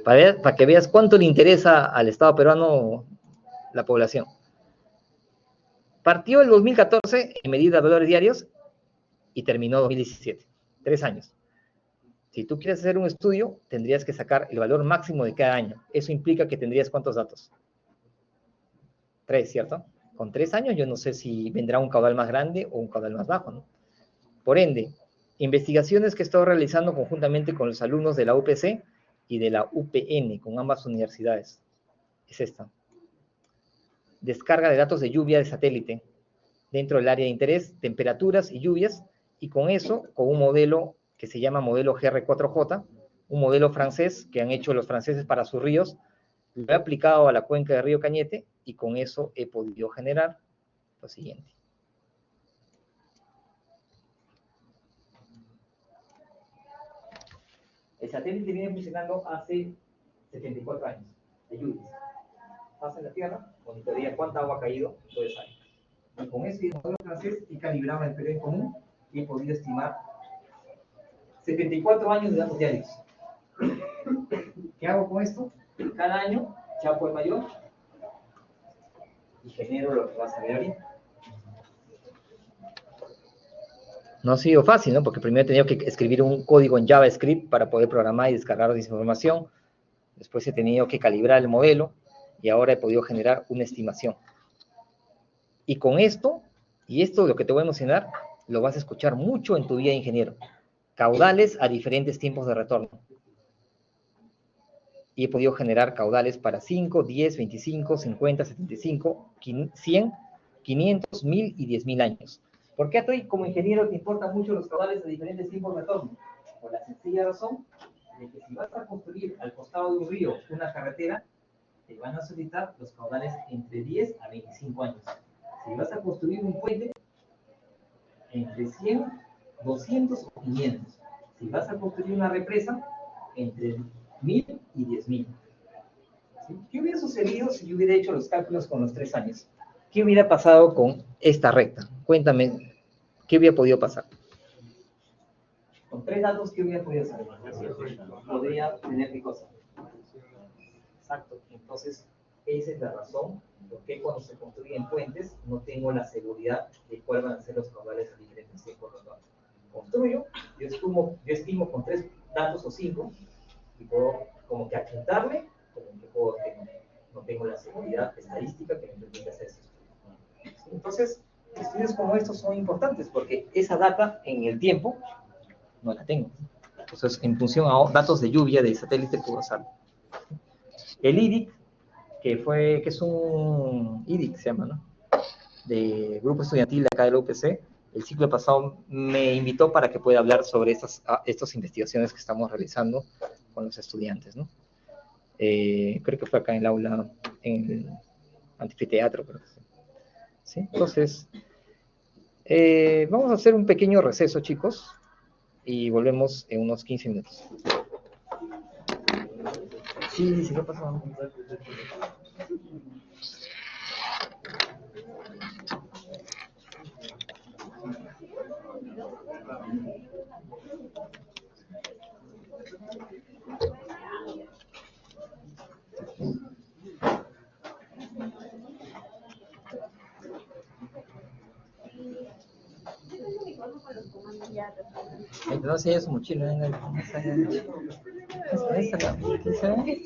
Para que veas cuánto le interesa al Estado peruano la población. Partió el 2014 en medida de valores diarios y terminó 2017. 3 años. Si tú quieres hacer un estudio, tendrías que sacar el valor máximo de cada año. Eso implica que tendrías ¿cuántos datos? 3, ¿cierto? Con 3 años yo no sé si vendrá un caudal más grande o un caudal más bajo, ¿no? Por ende, investigaciones que he estado realizando conjuntamente con los alumnos de la UPC y de la UPN, con ambas universidades, es esta. Descarga de datos de lluvia de satélite dentro del área de interés, temperaturas y lluvias, y con eso, con un modelo que se llama modelo GR4J, un modelo francés que han hecho los franceses para sus ríos, lo he aplicado a la cuenca del río Cañete, y con eso he podido generar lo siguiente. El satélite viene funcionando hace 74 años, de lluvias. Pasa en la Tierra, monitorea cuánta agua ha caído en todo ese año. Y con ese modelo francés he calibrado el periodo en común y he podido estimar 74 años de datos diarios. ¿Qué hago con esto? Cada año chapo el mayor y genero lo que vas a ver ahorita. No ha sido fácil, ¿no? Porque primero he tenido que escribir un código en JavaScript para poder programar y descargar esa información. Después he tenido que calibrar el modelo y ahora he podido generar una estimación. Y con esto, y esto lo que te voy a mencionar, lo vas a escuchar mucho en tu vida de ingeniero. Caudales a diferentes tiempos de retorno. Y he podido generar caudales para 5, 10, 25, 50, 75, 100, 500, 1000 y 10.000 años. ¿Por qué a ti como ingeniero te importan mucho los caudales de diferentes tiempos de retorno? Por la sencilla razón de que si vas a construir al costado de un río una carretera, te van a solicitar los caudales entre 10 a 25 años. Si vas a construir un puente, entre 100, 200 o 500. Si vas a construir una represa, entre 1000 y 10.000. ¿Sí? ¿Qué hubiera sucedido si yo hubiera hecho los cálculos con los 3 años? ¿Qué hubiera pasado con esta recta? Cuéntame, ¿qué hubiera podido pasar? Con 3 datos, ¿qué hubiera podido hacer? Podría tener qué cosa. Exacto. Entonces, esa es la razón por qué cuando se construyen puentes no tengo la seguridad de cuáles van a ser los caudales a diferentes tiempos. Construyo, yo estimo con 3 datos o 5 y puedo como que achuntarme, como que no tengo la seguridad estadística que me permite hacer eso. Entonces, estudios como estos son importantes porque esa data en el tiempo no la tengo. Entonces, en función a datos de lluvia de satélite puedo usarlo. El IDIC, que es un IDIC, se llama, ¿no? De grupo estudiantil de acá de la UPC, el ciclo pasado me invitó para que pueda hablar sobre estas investigaciones que estamos realizando con los estudiantes, ¿no? Creo que fue acá en el aula, en el anfiteatro, creo que sí. ¿Sí? Entonces, vamos a hacer un pequeño receso, chicos. y volvemos en unos 15 minutos. Sí, sí, ¿qué pasó? No sé, es su mochila. Esa, ¿qué sabe?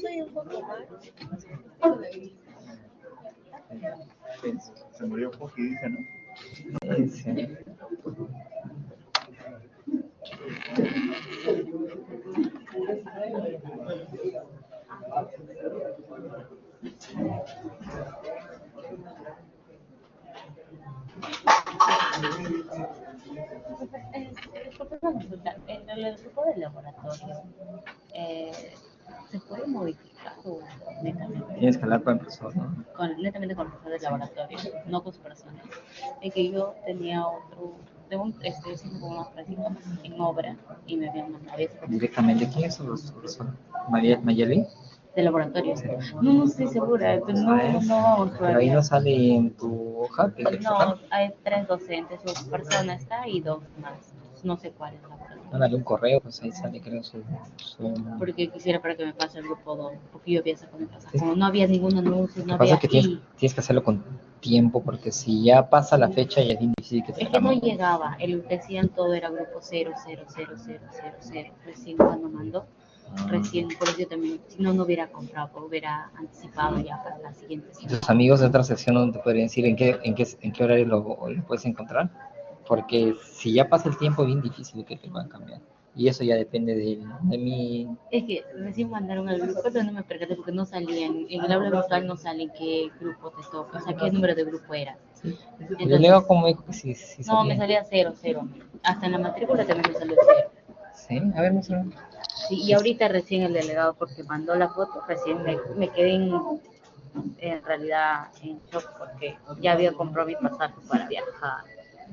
Se murió Poki, dice, ¿no? Sí. Disculpe una consulta. En el grupo de laboratorio, ¿se puede modificar o netamente? Tienes que hablar con el profesor, ¿no? Netamente con el profesor del laboratorio, no con su persona. Es que yo tenía otro, estoy haciendo como una práctica en obra y me habían mandado eso Directamente, ¿quién es su profesor? ¿Mayeli? de laboratorio. No estoy segura, pero no vamos Pero ahí todavía. no sale en tu hoja. No, hay 3 docentes, su persona está y 2 más. No sé cuál es la persona. Mándale un correo, pues ahí sale, creo, su... Porque quisiera para que me pase el grupo 2, porque yo pienso que me pasa. Como no había ningún anuncio, no Lo que pasa había. es que tienes que hacerlo con tiempo, porque si ya pasa la fecha, ya es bien difícil que te Es que no cambien. llegaba, decían todo era grupo 0000000. Recién cuando mandó, recién, por eso yo también, si no hubiera comprado, pues hubiera anticipado ya para la siguiente ¿Y semana. tus amigos de otra sección no te podrían decir en qué horario lo puedes encontrar? Porque si ya pasa el tiempo, es bien difícil que te puedan cambiar. Y eso ya depende de mi... Es que recién mandaron al grupo, pero no me percaté porque no salía, en el aula virtual no sale en qué grupo te toca, o sea, qué número de grupo era. Sí. El Entonces, delegado como dijo que sí no, me salía. salía 0. Hasta en la matrícula también me salió 0. Sí, a ver, muéstrame. Sí, y ahorita recién el delegado, porque mandó la foto, recién me quedé en realidad en shock porque ya había comprado mi pasaje para viajar.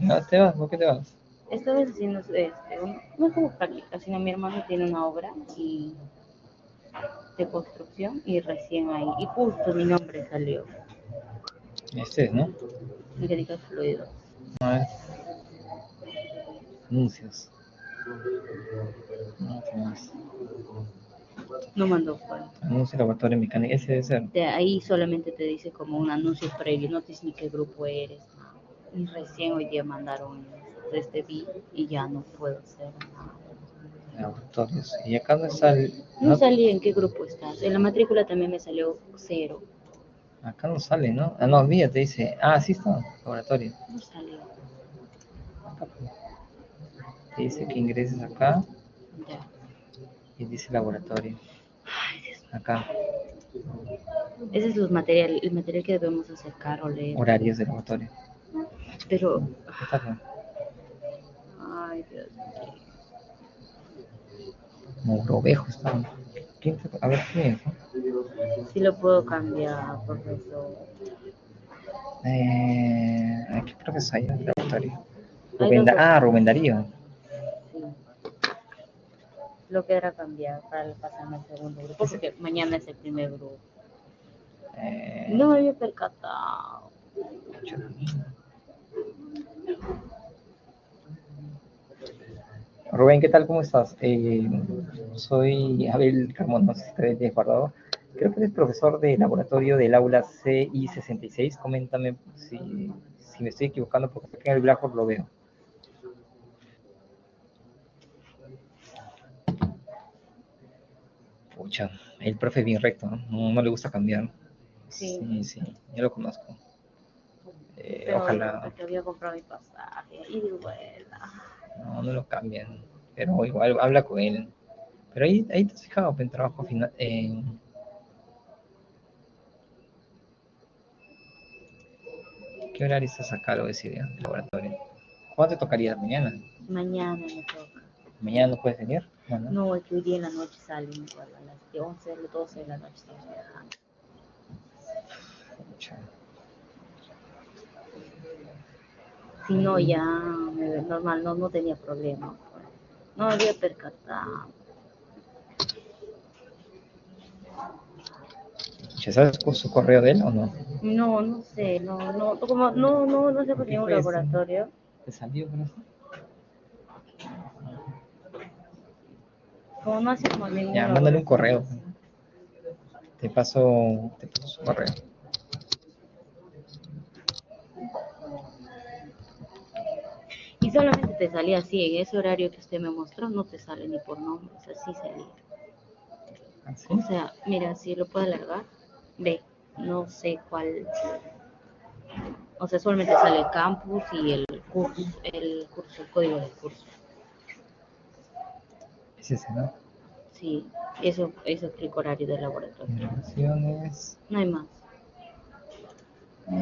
¿No te vas? ¿Por qué te vas? Esta vez haciendo no como práctica, sino mi hermano tiene una obra de construcción y recién ahí, y justo mi nombre salió, Este es, ¿no? Angélica Fluido. A ver. Anuncios. No, ¿qué más? No mandó cuál. Anuncio laboratorio mecánica. Ese debe ser. De ahí solamente te dice como un anuncio previo, no te dice ni qué grupo eres. Y recién hoy día mandaron desde vi y ya no puedo hacer nada. Laboratorios. Y acá no está el... No salí en qué grupo estás. En la matrícula también me salió 0. Acá no sale, ¿no? Ah, no, mira, te dice. Ah, sí está. Laboratorio. No salió. Acá, pues. Te dice que ingreses acá Ya. y dice laboratorio. Acá. Ese es el material que debemos acercar o leer. Horarios de laboratorio. Pero, Está acá. ay Dios mío. Mogrovejo está. A ver, ¿quién es? ¿No? Sí lo puedo cambiar, profesor. ¿Qué profesor hay en el laboratorio? Hay dos Rubén Darío. Sí. Lo que era cambiar para pasarme al segundo grupo, porque mañana es el primer grupo. No me había percatado. Rubén, ¿qué tal? ¿Cómo estás? Soy Abel Carmona, no sé si te has guardado. Creo que eres profesor de laboratorio del aula CI66. Coméntame si me estoy equivocando, porque aquí en el Blackboard lo veo. Pucha, el profe es bien recto, ¿no? No le gusta cambiar. Sí. Sí, yo lo conozco. Pero Ojalá que había comprado mi pasaje y de vuelta. no lo cambien, pero igual habla con él. Pero ahí te has fijado en trabajo final. ¿Qué horario estás acá? Lo voy a decir ya, el laboratorio. ¿Cuándo te tocaría? ¿Mañana? Mañana me toca. ¿Mañana no puedes venir? Bueno. No, es que hoy día en la noche salen igual a las 11, a las 12 de la noche estamos viajando. Pucha. Si no, ya normal, no tenía problema. No había percatado. ¿Sabes su correo de él o no? No, no sé, no sé por ¿Qué ningún fue eso? laboratorio. ¿Te salió con eso? Como no hacemos ningún Ya, mándale un laboratorio. correo. Te paso su correo. Y solamente te salía así, en ese horario que usted me mostró, no te sale ni por nombres, así salía. ¿Así? O sea, mira, si lo puedo alargar, ve, no sé cuál. O sea, solamente sale el campus y el código del curso. Es ese, ¿no? Sí, eso es el horario del laboratorio. Grabaciones. No hay más.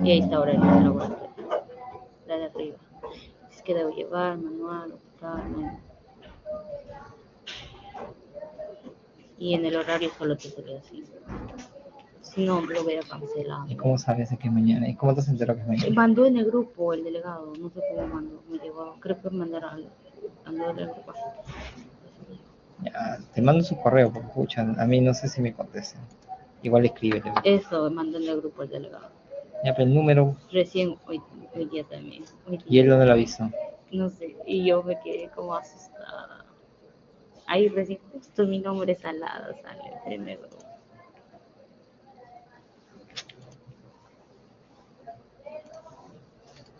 Y ahí está horario del laboratorio. La de arriba. Es que debo llevar, manual, ocultar, no hay más. Y en el horario solo te sale así. Si no, lo hubiera cancelado. ¿Y cómo sabes de que es mañana? ¿Y cómo te has enterado que es mañana? Mandó en el grupo el delegado, no sé cómo mandó, me llegó, creo que mandaron mandó en el grupo. Ya, te mando su correo, porque pucha, a mí no sé si me contestan. Igual escríbele. Eso, mandó en el grupo el delegado. Ya, pero el número, Recién hoy día también. Hoy y él día, dónde lo avisó. no sé, y yo me quedé como asustada. Ahí recién justo mi nombre salado sale primero.